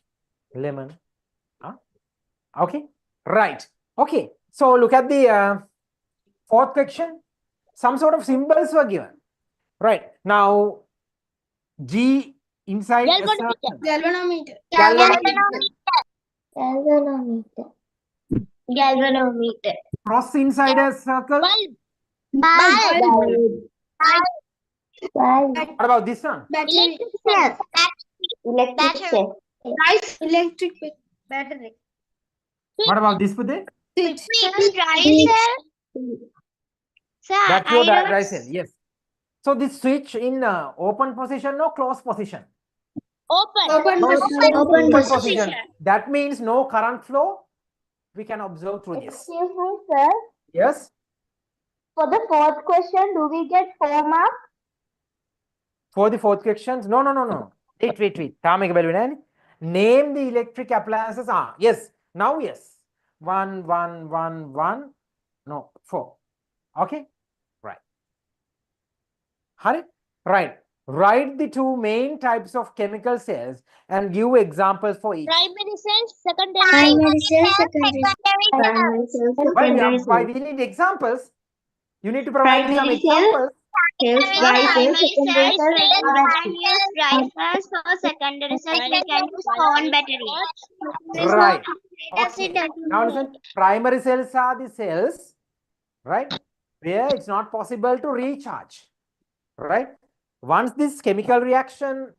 lemon. Okay, right. Okay, so look at the fourth question. Some sort of symbols were given. Right now, G inside a Galvanometer. circle. Galvanometer. Galvanometer. Cross inside a circle. Bulb. What about this one? Battery. Electric battery. What about this Pute? Switch. Sir, That's your I don't dry cell. Yes. So this switch in open position or closed position? Open. Open position. Open position. That means no current flow. We can observe through this. Excuse me, sir. Yes. For the fourth question, do we get 4 marks? For the fourth questions, no. Wait. තාම එක බැලුවේ නෑනේ. Name the electric appliances. Yes. Now yes. 1, 1. No, 4. Okay. Right. Hari. Right. Write the two main types of chemical cells and give examples for each. Primary cells, secondary cells. Why we need examples? You need to provide me some examples. Cells, dry cells, secondary cells, We are can use dry cells. For secondary cells, we can use phone battery. Right. Acid Okay. Now listen, primary cells are the cells, right, where it's not possible to recharge, right? Once this chemical reaction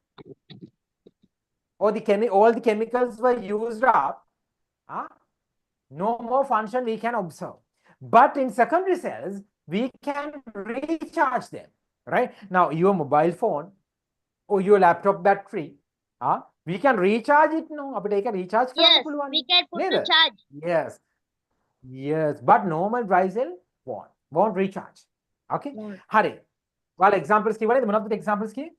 or all the chemicals were used up, no more function we can observe. But in secondary cells, we can recharge them, right? Now, your mobile phone or your laptop battery, we can recharge it now. අපිට ඒක recharge කරන්න Yes, පුළුවන්. we can put නේද? to charge. Yes. Yes, but normal dry cell won't recharge. Okay? Won't. හරි. ඔයාලා examples කිව්වනේ මොනවද examples කිව්වේ?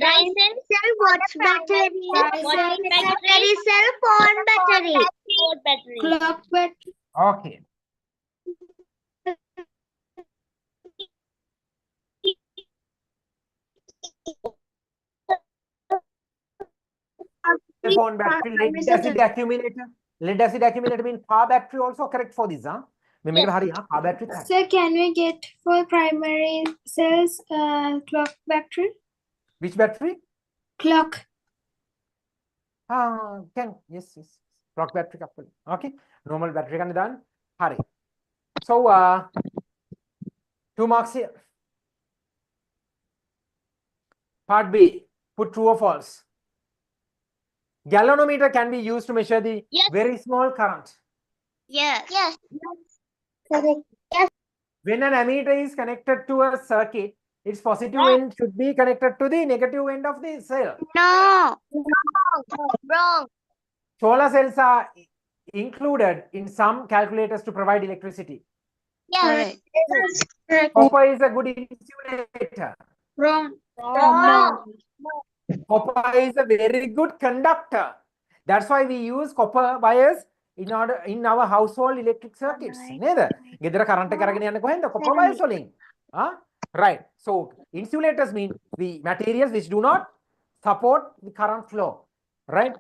Dry cells, watch battery. battery, cell, phone battery. phone battery. Clock battery. Okay. Phone battery, lead acid accumulator. Lead acid accumulator means car battery also correct for this, huh? Yes. Car battery. Sir, can we get for primary cells clock battery? Which battery? Clock. Yes. Clock battery couple. Okay. Normal battery can be done. Hurry. So 2 marks here. Part B. Put true or false. Galvanometer can be used to measure the Yes. very small current. Yes. Correct. When an ammeter is connected to a circuit, its positive end should be connected to the negative end of the cell. No. Wrong. Solar cells are included in some calculators to provide electricity. Yes. Correct. Copper is a good insulator. Wrong. Wrong. Copper is a very good conductor. That's why we use copper wires in our household electric circuits. නේද? ගෙදර current එක අරගෙන යන්නේ කොහෙන්ද? Copper wires වලින්. Right. So insulators mean the materials which do not support the current flow. Right?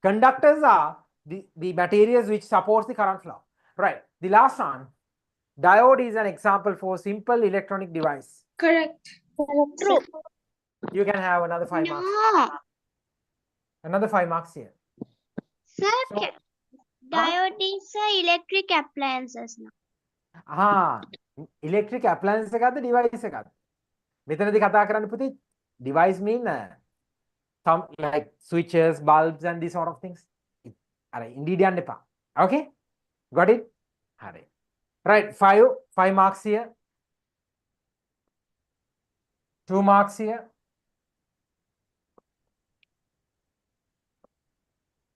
Conductors are the materials which supports the current flow. Right. The last one. Diode is an example for simple electronic device. Correct. True. You can have another 5 marks. No. Another 5 marks here. Sir, So, diode is electric appliances now. electric appliance එකක්ද device එකක්ද? මෙතනදී කතා කරන්න පුතේ device mean some like switches, bulbs and these sort of things. අර indeed යන්න එපා. Okay? Got it? හරි. Right, 5 marks here. 2 marks here.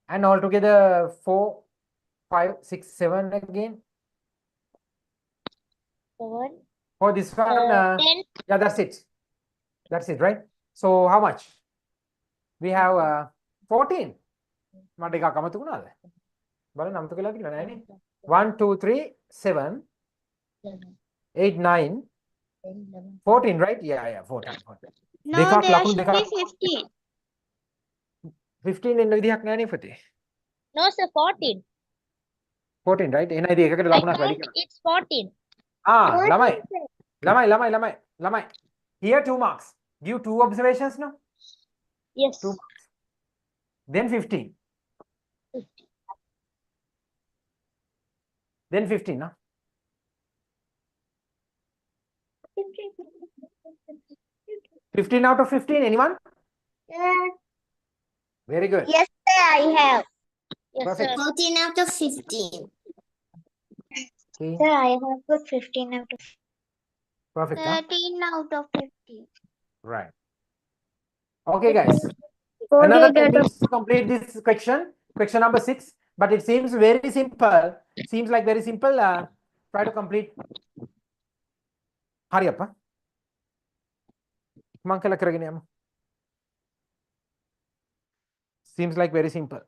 And altogether 4, 5, 6, 7 again. 7. For this one, 10. yeah, that's it. That's it, right? So how much? We have 14. මට එකක් අමතක වුණාද? බලන්න අමතක වෙලා තියෙනව නෑනේ. 1 2 3 7 8 9 14, right? Yeah, 14. No, දෙකක් there ලකුණු should be දෙකක් 15. 15 එන්න විදිහක් නෑනේ පුතේ. No, sir, 14. 14, right? එහෙනම් ඉතින් එකකට I ලකුණක් වැඩි think කරනවා. it's 14. ළමයි. Here 2 marks. Give 2 observations now. Yes. 2 marks. Then 15. Then 15, no? $15 out of 15, anyone? Very good. Yes, sir, I have. Yes, Perfect. sir. 14 out of 15. Okay, Sir, I have put 15 out of perfect, huh? 13 out of 15. Right. Okay, guys. Another 10 minutes to complete this question number 6, but it seems very simple. Seems like very simple. Try to complete. Hurry up, huh? මං කරගෙන යමු. Seems like very simple.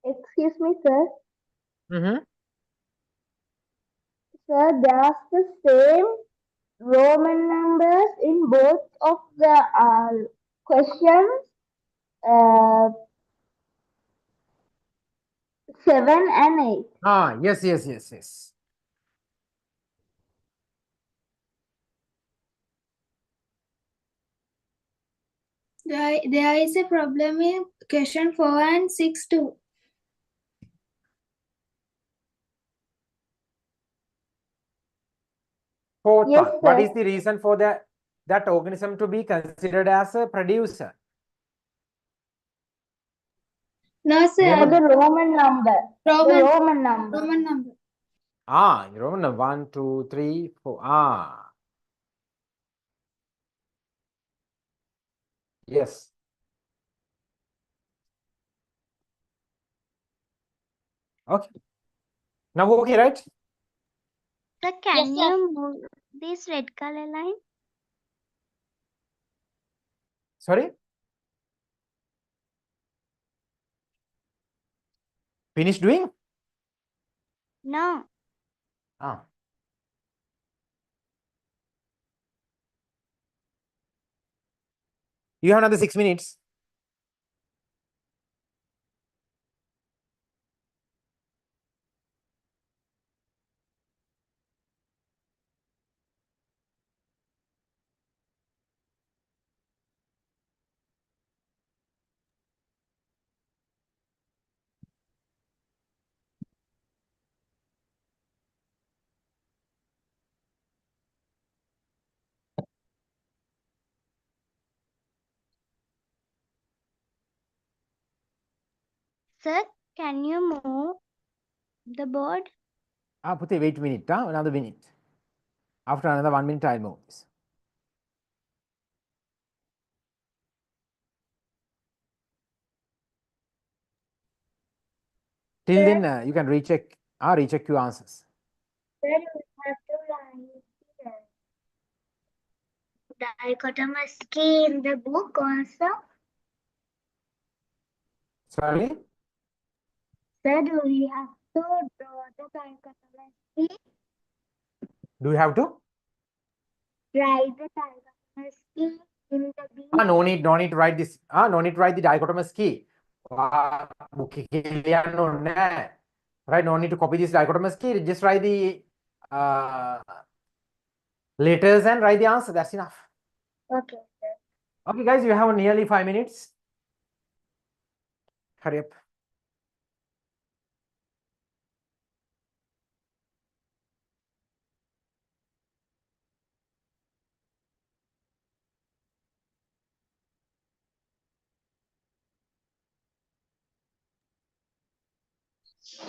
Excuse me, sir. Mm-hmm. Sir, there's the same Roman numbers in both of the questions. 7 and 8. Ah, yes, yes, yes, yes. There is a problem in question 4 and 6 too. Fourth Yes, one. What sir. is the reason for that organism to be considered as a producer? No, For sir. the Roman number. The Roman, Roman number. Roman number. Ah, Roman number 1, 2, 3, 4. Ah. Yes. Okay. Now okay, right? Sir, can you move this red color line? Sorry? Finish doing? No. Ah. You have another 6 minutes. Sir, can you move the board? Ah, Puti, wait a minute. Another minute. After another 1 minute, I'll move this. Till then, you can recheck your answers. Then we have to line here. Dichotomous key in the book also. Sorry? Sir, do we have to draw the dichotomous key? Do you have to? Write the dichotomous key in the B. Ah, no need to write this. No need to write the dichotomous key. Book right? No need to copy this dichotomous key. Just write the letters and write the answer. That's enough. Okay, sir. Okay, guys, you have nearly 5 minutes. Hurry up.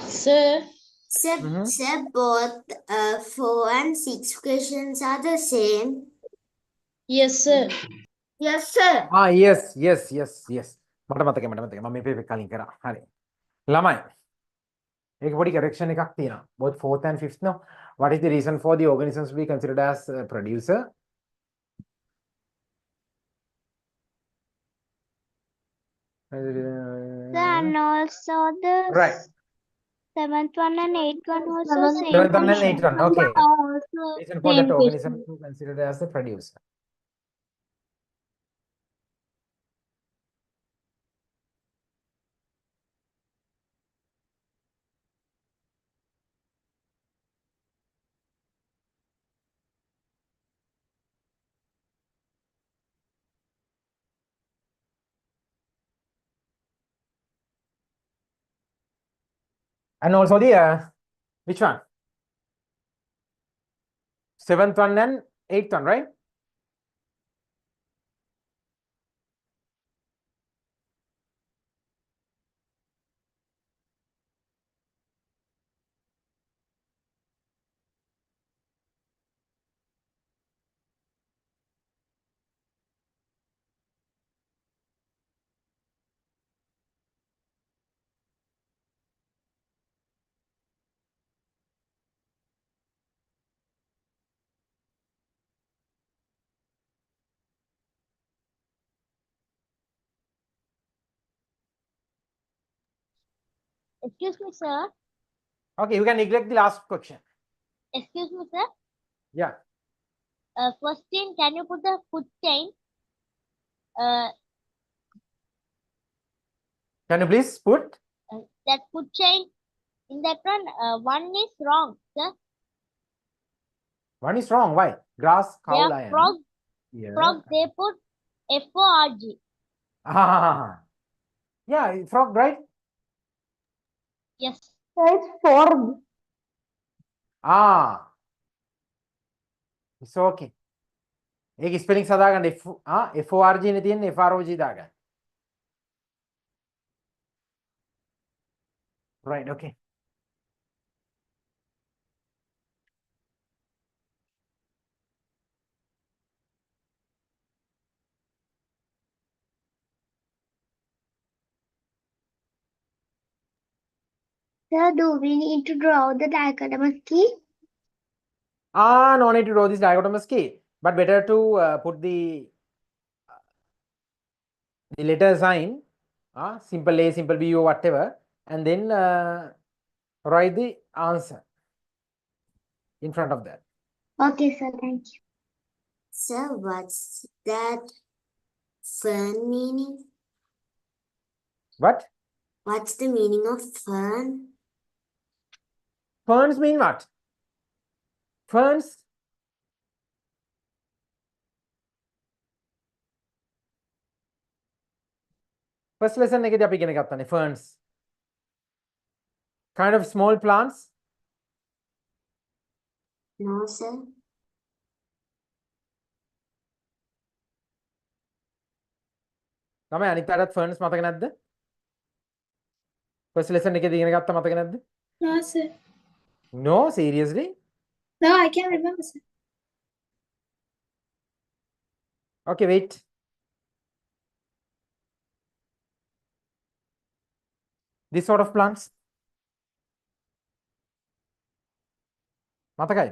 Sir, Mhm. Sir, both 4 and 6 questions are the same. yes, sir. Yes, sir. Yes. මට මතකයි මම මේ paper කලින් කරා. හරි. ළමයි. ඒක පොඩි correction එකක් තියෙනවා. Both fourth and fifth no. What is the reason for the organisms to be considered as a producer? And also the Right. seventh one and eighth one also same Seventh one and question. eighth one. Okay. Also Reason for that organism to considered as a producer. And also the which one? Seventh one and eighth one, right? Excuse me, sir. Okay, you can neglect the last question. Excuse me, sir. Yeah. First thing, can you put the food chain? Can you please put? That food chain in that one is wrong, sir. One is wrong. Why? Grass, They cow, are lion. frog. Yeah. Frog. They put FORG. Yeah, frog, right? Yes. So it's forg. Ah. It's okay. ඒක spelling සදාගන්න FORG නේ තියෙන්නේ FROG දාගන්න. Right, okay. Sir, do we need to draw the dichotomous key? No need to draw this dichotomous key, but better to put the letter sign, simple A, simple B, or whatever, and then write the answer in front of that. Okay, sir, thank you. Sir, what's that fern meaning? What? What's the meaning of fern? Ferns mean what? Ferns? First lesson එකේදී අපි ඉගෙන ගත්තානේ ferns. Kind of small plants. No, sir. තමයි අනිත් පැත්තත් ferns මතක නැද්ද? First lesson එකේදී ඉගෙන ගත්තා මතක නැද්ද? No, sir. No, seriously? No, I can't remember, sir. Okay, wait. This sort of plants. මතකයි?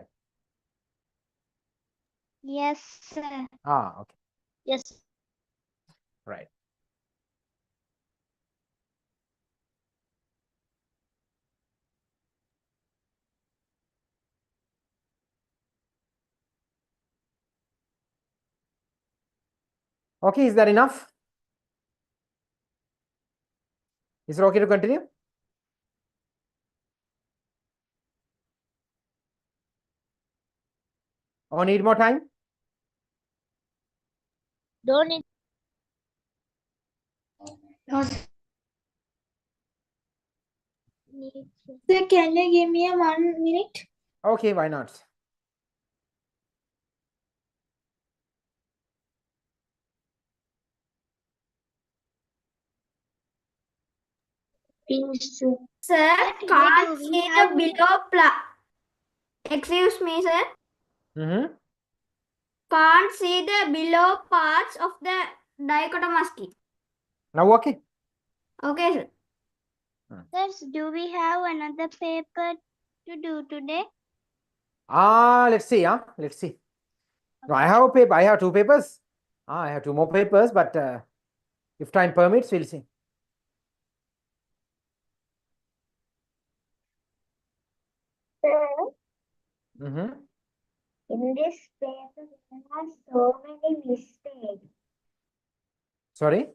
Yes, sir. Okay. Yes. Right. Okay, is that enough? Is it okay to continue? Or need more time? Don't need. No, sir. Need, sir. Sir, can you give me a 1 minute? Okay, why not? Sir, do can't we see have- the below Excuse me, sir. Mm-hmm. Can't see the below parts of the dichotomous key. Now okay. Okay, sir. Sir, do we have another paper to do today? Let's see. Let's see. No, I have a paper. I have 2 papers. I have 2 more papers, but if time permits, we'll see. Sir, Mm-hmm. in this paper there are so many mistakes. Sorry.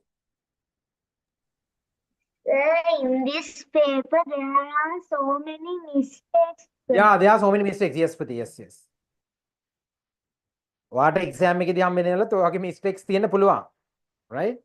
Sir, in this paper there are so many mistakes. Yeah, there are so many mistakes. Yes, Pati. Yes, yes. What exam එකේදී හම්බෙන්නේ නැලත් ඔය වගේ mistakes තියෙන්න පුළුවන්. Right?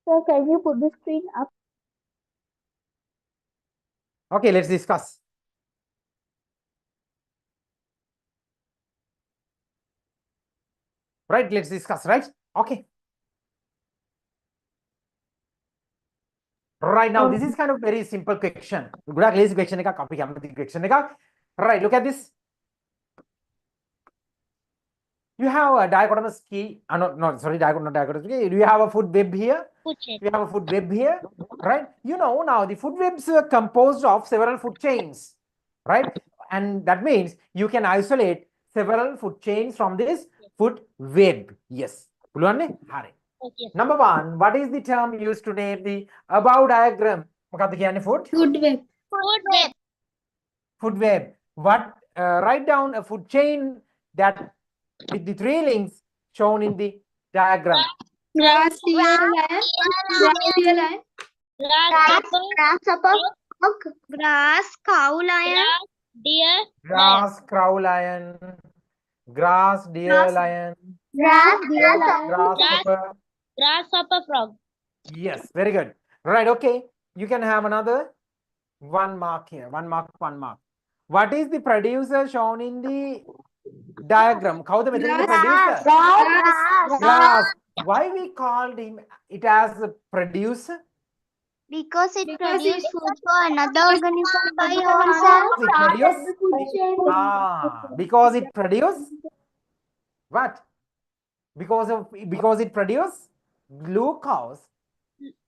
Sir, can you put the screen up? Okay, let's discuss. Right, let's discuss, right? Okay. Right now, this is kind of very simple question. ගොඩක් lazy question එකක් අපි කැමති question එකක්. Right, look at this. You have a dichotomous key. No, sorry, not dichotomous key. Do you have a food web here? Food chain. You have a food web here, right? You know, now the food webs are composed of several food chains, right? And that means you can isolate several food chains from this food web. Yes. පුළුවන් නේ? හරි. Okay. Number 1, what is the term used to name the above diagram? මොකක්ද කියන්නේ food? Food web. Food web. Food web. What? Write down a food chain that with the 3 links shown in the diagram. Grass, deer, lion. Grass, deer, lion. Grasshopper, grass, cow, lion, deer, Grass, crow, lion. Grass, deer, lion. grass, deer, lion, Grasshopper. grasshopper, frog. Yes, very good. Right, okay. You can have another 1 mark here. 1 mark, 1 mark. What is the producer shown in the diagram? Kawuda methana the producer? Grass. Why we called him it as a producer? Because it Because produces it- food for another organism by ourselves. It because it produce what? Because it produce glucose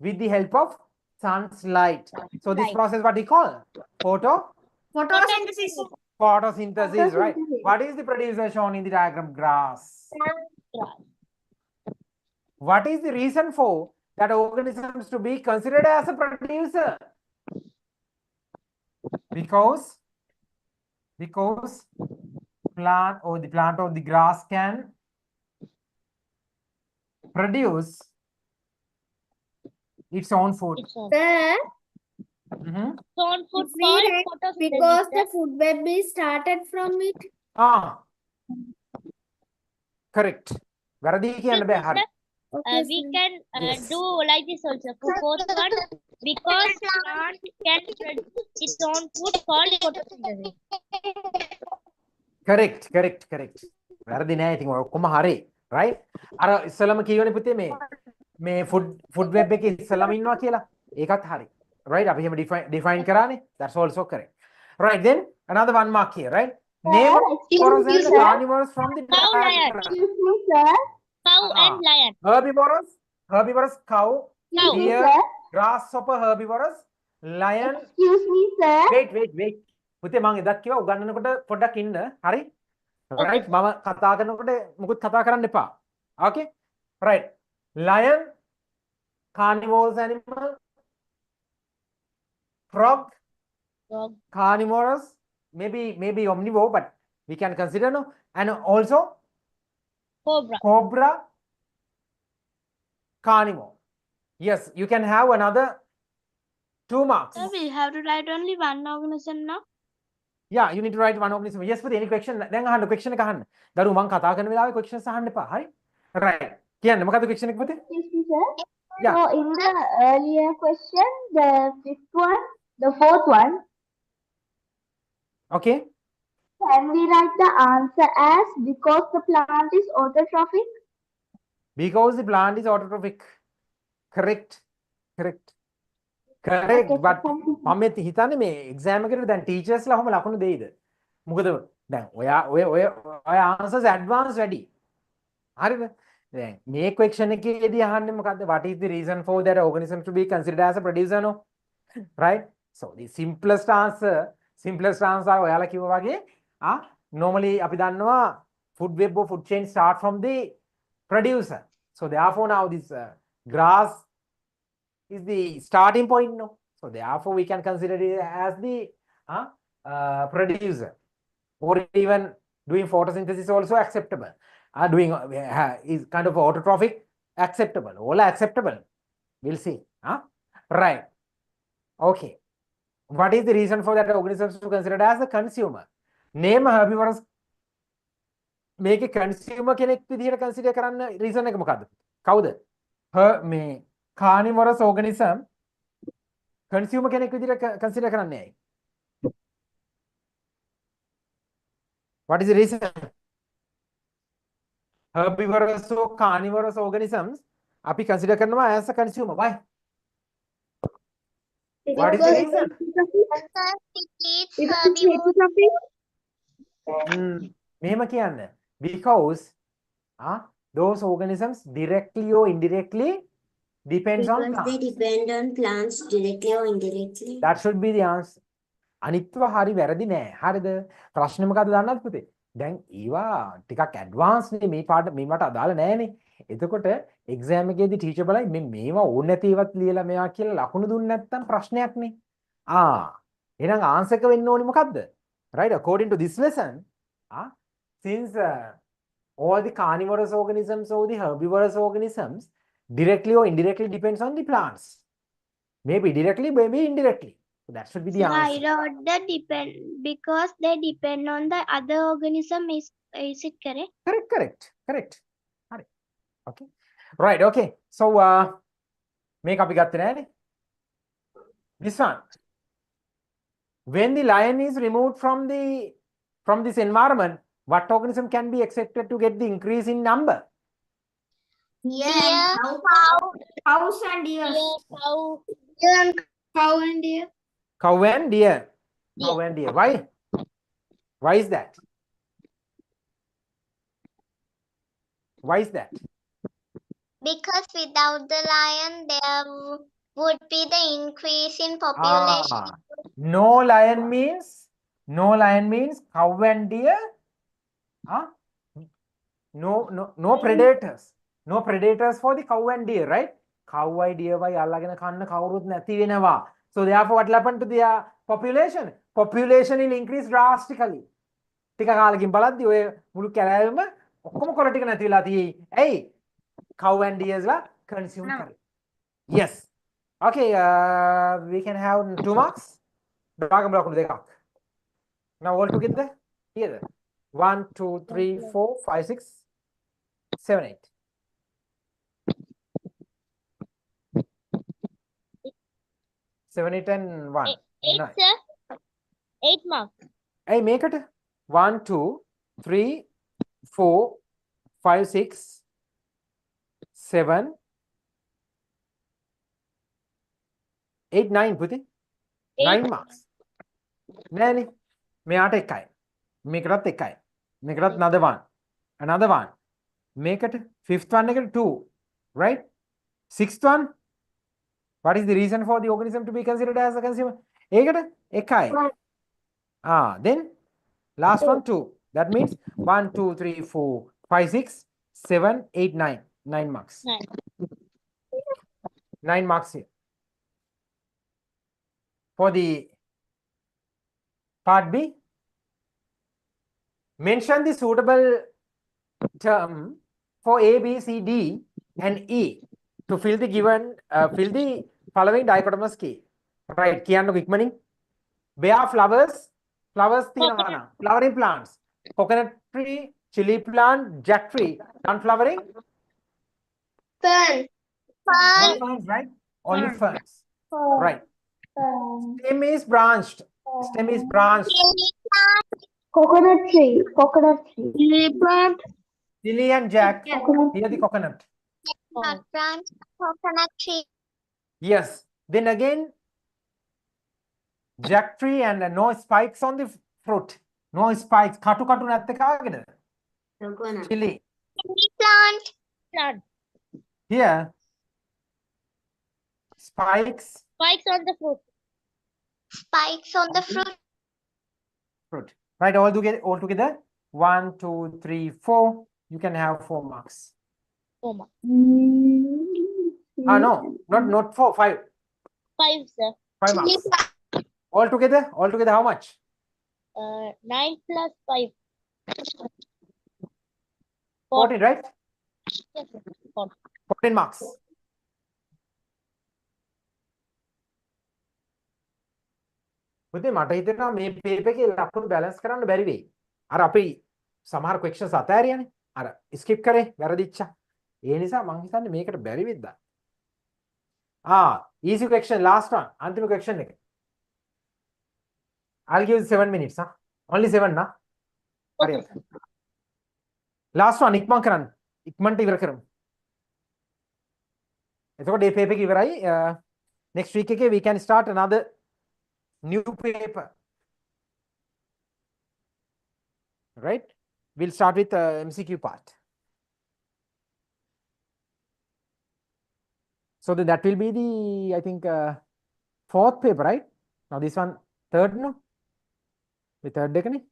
with the help of sun's light. So this Light. process what we call Photosynthesis. photosynthesis, right? What is the producer shown in the diagram? Grass. What is the reason for that organisms to be considered as a producer? Because plant or the grass can produce its own food. Its own, Sir, Mhm. its own food If we called had- photosynthesis. because the food web is started from it. Ah, correct. වැරදි කියන්න බෑ. හරි. We can Yes. do like this also. For fourth one, because plant can produce its own food called photosynthesis. correct. වැරදි නෑ ඉතින් ඔය ඔක්කොම හරි. right? අර ඉස්සලම කියවනේ පුතේ මේ food web එකේ ඉස්සලම ඉන්නවා කියලා. ඒකත් හරි. right? අපි එහෙම define කරානේ. That's also correct. Right, then another 1 mark here, right? Name herbivores and carnivores from the Cow, lion. diagram. Excuse me, sir. Cow and lion. Herbivores, cow, Cow. deer, Sir. grasshopper, herbivores, lion. Excuse me, sir. Wait. පුතේ මම එදත් කිව්වා උගන්නනකොට පොඩ්ඩක් ඉන්න. හරි? right? මම කතා කරනකොට මුකුත් කතා කරන්න එපා. okay? right. Lion, carnivorous animal, frog, Frog. carnivorous, maybe omnivore, but we can consider, no? And also Cobra. cobra, carnivore. Yes, you can have another 2 marks. So we have to write only one organism now. Yeah, you need to write one organism. Yes, but any question? දැන් අහන්න question එක අහන්න. දරුවෝ මම කතා කරන වෙලාවේ questions අහන්න එපා. හරි? right. කියන්න මොකද්ද question එක පුතේ? Excuse me, sir. Yeah. So in the earlier question, the 5th one, the 4th one, Okay. can we write the answer as because the plant is autotrophic? Because the plant is autotrophic. Correct. Okay, But thank you. මම හිතන්නේ මේ exam එකේදී දැන් teachers ලා ඔහොම ලකුණු දෙයිද? මොකද දැන් ඔය answers advanced වැඩි. හරිද? දැන් මේ question එකේදී අහන්නේ මොකද්ද? What is the reason for that organism to be considered as a producer, no? Right? So the simplest answer ඔයාලා කිව්වා වගේ normally අපි දන්නවා food web or food chain start from the producer. So therefore now this grass is the starting point, no? So therefore we can consider it as the producer, or even doing photosynthesis also acceptable. Doing is kind of autotrophic acceptable. All are acceptable. We'll see. Right. Okay. What is the reason for that organisms to consider as a consumer? Name herbivores. Make a consumer කෙනෙක් විදිහට consider කරන්න reason එක මොකද්ද? කවුද? මේ carnivorous organism consumer කෙනෙක් විදිහට consider කරන්නේ ඇයි? What is the reason? Herbivorous or carnivorous organisms අපි consider කරනවා as a consumer. Why? What is the reason? මෙහෙම කියන්න. Because those organisms directly or indirectly depends on Because they plants. depend on plants directly or indirectly. That should be the answer. අනිත්ව හරි වැරදි නෑ. හරිද? ප්‍රශ්නේ මොකද්ද දන්නවද පුතේ? දැන් ඊවා ටිකක් ඇඩ්වාන්ස් නේ මේ පාඩ මේ මට අදාළ නෑනේ. එතකොට එක්සෑම් එකේදී ටීචර් බලයි මේවා ඕන නැති ඒවත් ලියලා මෙයා කියලා ලකුණු දුන්නේ නැත්නම් ප්‍රශ්නයක් නේ. එහෙනම් ආන්සර් එක වෙන්න ඕනේ මොකද්ද? Right, according to this lesson, since all the carnivorous organisms or the herbivorous organisms directly or indirectly depends on the plants. Maybe directly, maybe indirectly. So that should be the I answer. wrote the depend because they depend on the other organism. Is it correct? Correct. Correct. Okay. Right, okay. So make up this one. When the lion is removed from this environment, what organism can be expected to get the increase in number? Deer, cows and deers. Cow and deer. Cow and deer. Cow and deer. Why? Why is that? Why is that? Because without the lion, there would be the increase in population. No lion means cow and deer. No predators. No predators for the cow and deer, right? Cow and deer vai allagena kanna kawuruth nathi wenawa. So therefore what will happen to their population? Population will increase drastically. ටික කාලෙකින් බලද්දි ඔය මුළු කැලෑවෙම ඔක්කොම කොළ ටික නැති වෙලා තියෙයි. ඇයි? Cow and deers ලා consume කරේ. Yes. Okay, we can have 2 marks. භාගම ලකුණු දෙකක්. Now all together here. 1 2 3 4 5 6 7 8. 7 8 and 1. 9. 8 marks. Hey, make it 1 2 3 4 5 6 7 8 9 පුතේ 9 marks නෑනේ මෙයාට එකයි මේකටත් එකයි මේකටත් another one මේකට fifth one එකට 2 right sixth one what is the reason for the organism to be considered as a consumer ඒකට එකයි then last one 2 that means 1 2 3 4 5 6 7 8 9 9 marks 9 marks here for the part B. Mention the suitable term for A, B, C, D, and E to fill the following dichotomous key. Right, කියන්නකො ඉක්මනින්. Bear flowers තියෙනවා නා. Flowering plants. Coconut tree, chili plant, jack tree. Non-flowering? Fern. Ferns, right? Only ferns. Right. Stem is branched. Coconut tree. Lily plant. Lily and jack. Coconut. Here the coconut. Not branch, coconut tree. Yes. Then again, jack tree and no spikes on the fruit. No spikes. Katu නැත්te කාගෙද? Coconut. Chili. Chili plant. Here, spikes. Spikes on the fruit. Spikes on the fruit. Right, all together. 1, 2, 3, 4. You can have 4 marks. 4 marks. No, not 4, 5. 5, sir. 5 marks. All together, how much? 9 plus 5. 14, right? Yes, sir. 4. 14 marks. පුතේ මට හිතෙනවා මේ paper එකේ ලකුණු balance කරන්න බැරි වෙයි. අර අපි සමහර questions අතෑරියානේ. අර skip කරේ වැරදිච්චා. ඒ නිසා මං හිතන්නේ මේකට බැරි වෙද්දා. Easy question last one. අන්තිම question එක. I'll give you 7 minutes, huh? Only 7 na? Okay. Last one ඉක්මන් කරන්න. ඉක්මනට ඉවර කරමු. එතකොට මේ පේපර් එක ඉවරයි. Next week එකේ we can start another new paper. Right? We'll start with MCQ part. So that will be the, I think, fourth paper, right? Now this one, third, no? The third dekane?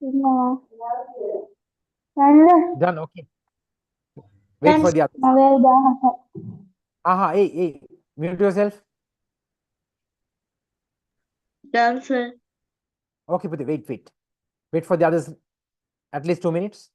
No. And Done, okay. Wait for the others. well done. Aha, hey, mute yourself. Done, sir. Okay, Puti, wait. Wait for the others at least 2 minutes.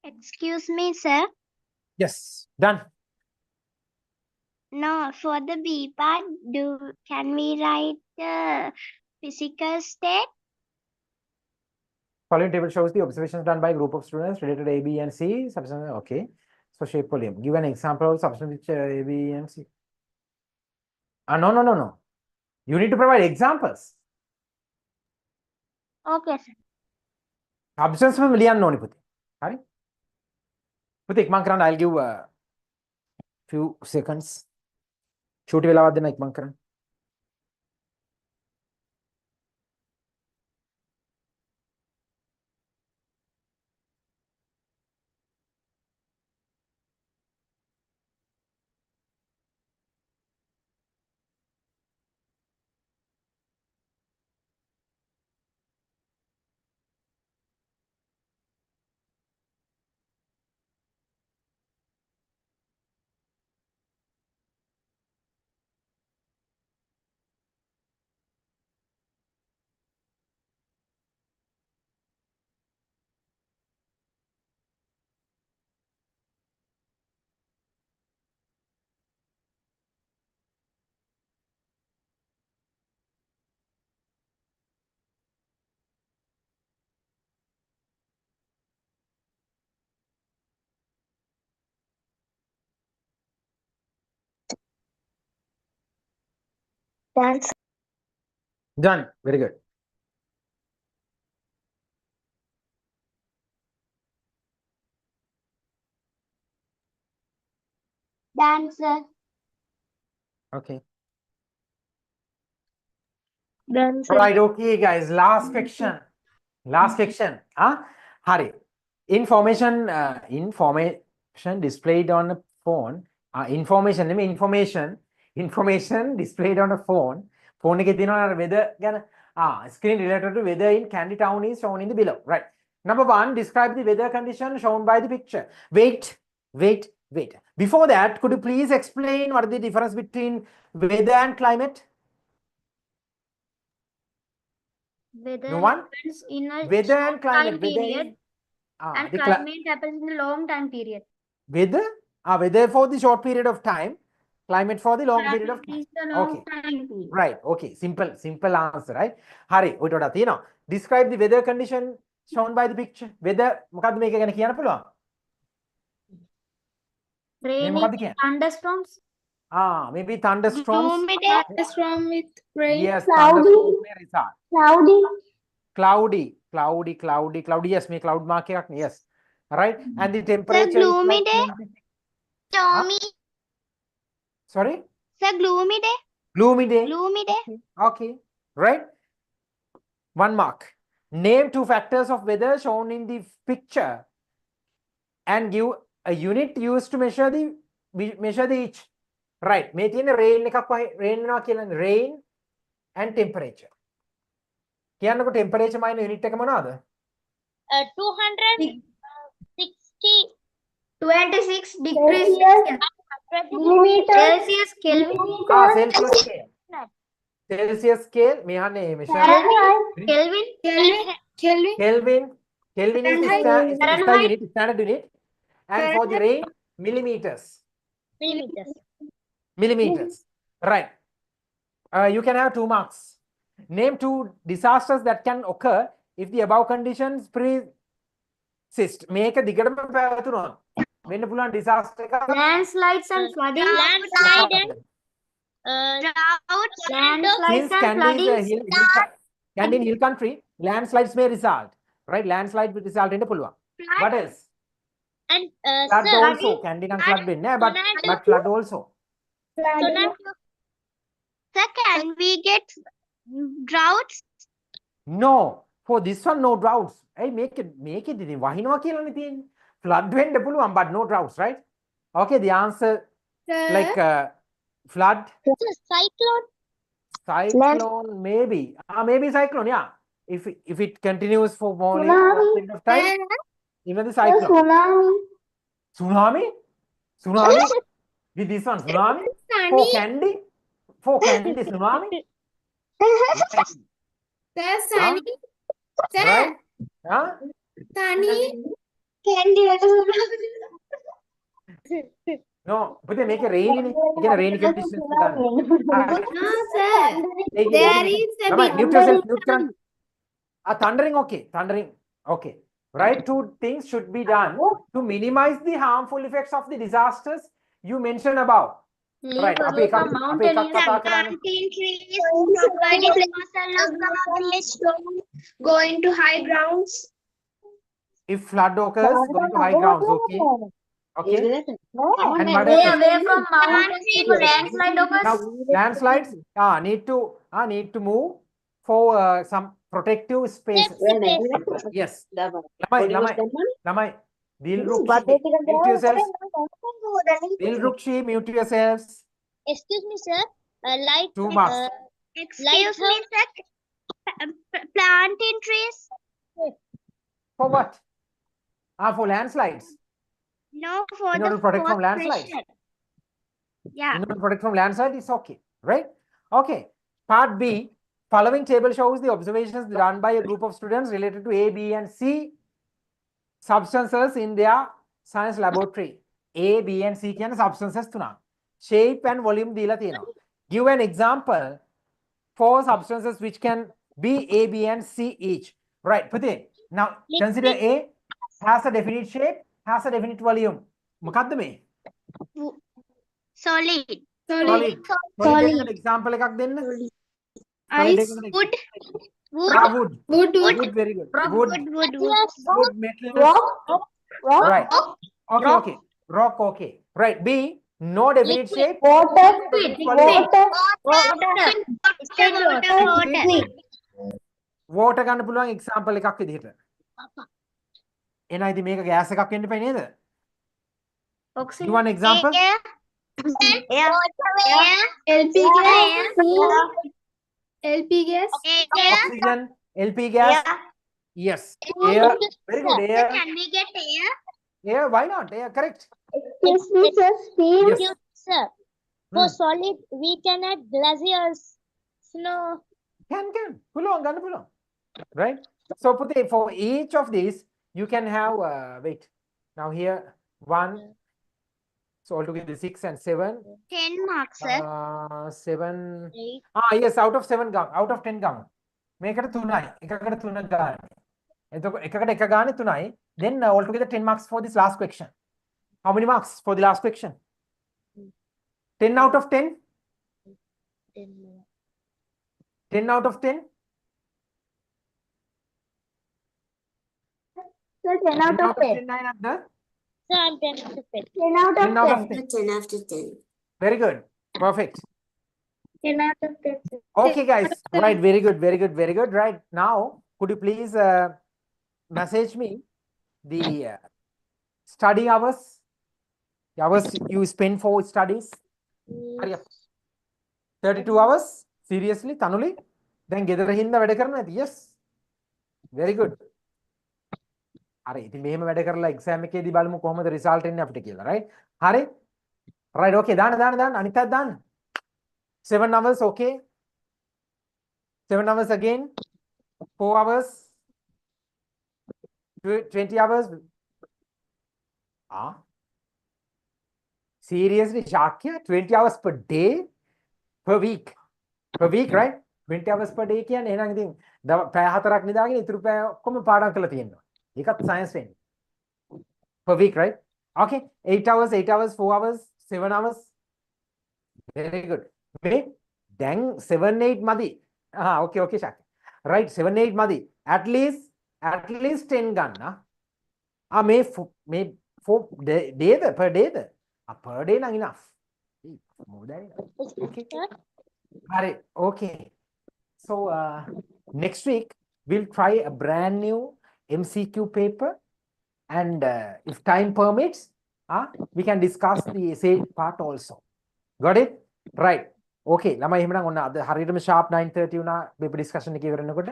Excuse me, sir. Yes, done. No, for the B part, can we write the physical state? Following table shows the observations done by a group of students related A, B, and C. Substance, okay. So shape volume. Give an example of substance which A, B, and C. No. You need to provide examples. Okay, sir. Substance में लिया no Puti. Hari. Puti, I'll give a few seconds. ෂූටි වෙලාවක් දෙන්න ඉක්මන් කරන්න. Dance. Done. Very good. Dancer. Okay. Dancer. Right, okay, guys. Last section. Last section. Hari. Information displayed on a phone. Information displayed on a phone. Phone එකේ තියෙනවා weather ගැන. Screen related to weather in Candy Town is shown in the below. Right. Number 1, describe the weather condition shown by the picture. Wait. Before that, could you please explain what is the difference between weather and climate? Weather No one? happens in a Weather and short climate. time Weather period, is, and the climate happens in a long time period. weather for the short period of time, climate for the long period of Climate time. is a long Okay. time period. Right. Okay. Simple answer, right? Hari, ඔයිට වඩා තියෙනවා. Describe the weather condition shown by the picture. Weather මොකද්ද මේක ගැන කියන්න පුළුවන්? Raining, මොකද්ද කියන්නේ? thunderstorms, Maybe thunderstorms. Gloomy day. Thunderstorm with rain. Yes, Cloudy. thunderstorms may result. Cloudy. Cloudy. Yes, මේ cloud mark එකක් නේ. Yes. Right? And the temperature is gloomy like day. 26. Stormy. Sorry? Sir, gloomy day. Gloomy day. Gloomy day. Okay. Right? 1 mark. Name 2 factors of weather shown in the picture and give a unit used to measure the each. Right. මේ තියෙන rain එකක් වගේ rain වෙනවා කියලානේ. Rain and temperature. කියන්නකො temperature minus unit එක මොනවාද? 26 degrees Millimeter. Celsius, Kelvin, Celsius scale. Celsius scale මේ අහන්නේ measure Fahrenheit. Kelvin, Kelvin is the Fahrenheit. standard unit. And for the rain, millimeters. Right. You can have 2 marks. Name 2 disasters that can occur if the above conditions persist. මේක දිගටම පැවතුනොත් වෙන්න පුළුවන් disaster එකක්. landslides and flooding, Landslide and drought. landslides Since and Kandy is a flooding, Kandy in hill country, landslides may result. Right? Landslide will result වෙන්න පුළුවන්. What else? And Flood sir, also. Kandy නම් flood වෙන්නේ නැහැ, but flood also. sir, can we get droughts? No, for this one, no droughts. Hey, make it ඉතින් වහිනවා කියලානේ තියෙන්නේ. Flood වෙන්න පුළුවන්, but no droughts, right? Okay, the answer like flood, cyclone, maybe. Maybe cyclone, yeah. If it continues for more period of time, even the cyclone. Tsunami. Tsunami? With this one, tsunami? For Kandy? For Kandy, tsunami? Sir, sunny. Sir, Right? Huh? sunny. No, but they make a rain. You get a rainy conditions. No, sir. There is a big Mute yourself. Thundering, okay. Thundering, okay. Right? 2 things should be done to minimize the harmful effects of the disasters you mentioned above. Right. leave away from mountains, Planting trees, providing Going to high grounds. If flood occurs, going to high grounds, okay. Okay. And what Stay else? away from mountains for landslide Now, occurs. landslides need to move for some protective spaces. Yes. Lamai, mute yourselves. Mute yourselves. Excuse me, sir. Like 2 marks. Excuse me, sir. Planting trees? For what? For landslides. No, for In the order to protect from fourth landslides. question. Yeah. In order to protect from landslide, it's okay, right? Okay. Part B. Following table shows the observations done by a group of students related to A, B, and C substances in their science laboratory. A, B, and C කියන substances තුනක්. Shape and volume දීලා තියෙනවා. Give an example for substances which can be A, B, and C each. Right, Putih. Now, consider A has a definite shape, has a definite volume. මොකක්ද මේ? Solid. Solid. Solid. Example එකක් දෙන්න. Ice. Wood. Wood. Wood. Very good. Wood. Wood. Metal. Rock. Right. Okay. Rock. Okay. Right. B. No definite shape. Water. Water ගන්න පුළුවන් example එකක් විදිහට. එනවා ඉතින් මේක gas එකක් වෙන්න එපා නේද? Oxygen. You want example? LP gas. Oxygen, LP gas. Yes. Air. Very good. Air. Can we get air? Air. Why not? Air. Correct. Excuse me, sir. Steam. Yes. Sir, for solid, we can add glaciers, snow. Can. පුළුවන් ගන්න පුළුවන්. Right? So Putih, for each of these, you can have wait. Now here 1. So altogether 6 and 7. 10 marks, sir. 7. 8. Yes, out of 7 ගන්න. Out of 10 ගන්න. මේකට 3යි. එකකට 3ක් ගන්න. එතකොට එකකට එක ගානේ 3යි. Then altogether 10 marks for this last question. How many marks for the last question? 10 out of 10? 10 out of 10? Sir, 10 out of 10. 9 at the Sir, I'm 10 out of 10. 10 out 10 out of of 10. 10. 10 after 10. Very good. Perfect. 10 out of 10. sir. Okay, guys. Right. Very good. Right. Now, could you please message me the study hours? The hours you spend for studies? Hurry up. 32 hours? Seriously? Tanuli? Then ගෙදර හින්දා වැඩ කරනවා ඇති. Yes. Very good. හරි. ඉතින් මෙහෙම වැඩ කරලා exam එකේදී බලමු කොහොමද result එන්නේ අපිට කියලා. Right? හරි? Right. Okay. දාන්න. අනිත් පැත්ත දාන්න. 7 hours. Okay. 7 hours again. 4 hours. 20 hours. Seriously, Shakya? 20 hours per day? Per week? Per week, right? 20 hours per day කියන්නේ එහෙනම් ඉතින් පැය 4ක් නිදාගෙන ඉතුරු පැය ඔක්කොම පාඩම් කරලා තියෙනවා. ඒකත් science වෙන්නේ. Per week, right? Okay. 8 hours, 4 hours, 7 hours. Very good. මේ දැන් 7 8 මදි. Okay, Shakya. Right, 7 8 මදි. At least 10 ගන්න. මේ for day per day per day not enough. More than enough. Okay. Alright, okay. So next week we'll try a brand new MCQ paper, and if time permits, we can discuss the essay part also. Got it? Right. Okay. ළමයි එහෙනම් ඔන්න අද හරියටම sharp 9:30 වුණා paper discussion එක ඉවර වෙනකොට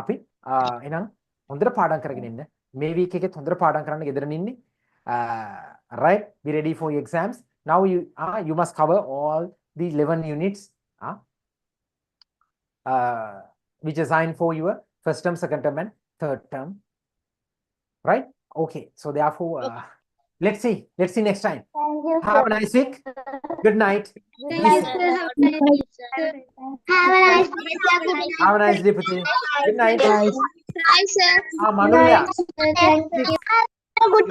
අපි එහෙනම් හොඳට පාඩම් කරගෙන ඉන්න. මේ week එකෙත් හොඳට පාඩම් කරන්න ගෙදරන ඉන්නේ. Right, be ready for your exams. Now you must cover all the 11 units which are assigned for your first term, second term, and third term. Right? Okay. So therefore, let's see next time. Thank you, Have sir. a nice week. Good night. Thank you, sir. Have a nice day. Have a nice day, Putih. Good night. Bye, sir. Manulia. Thank you. Good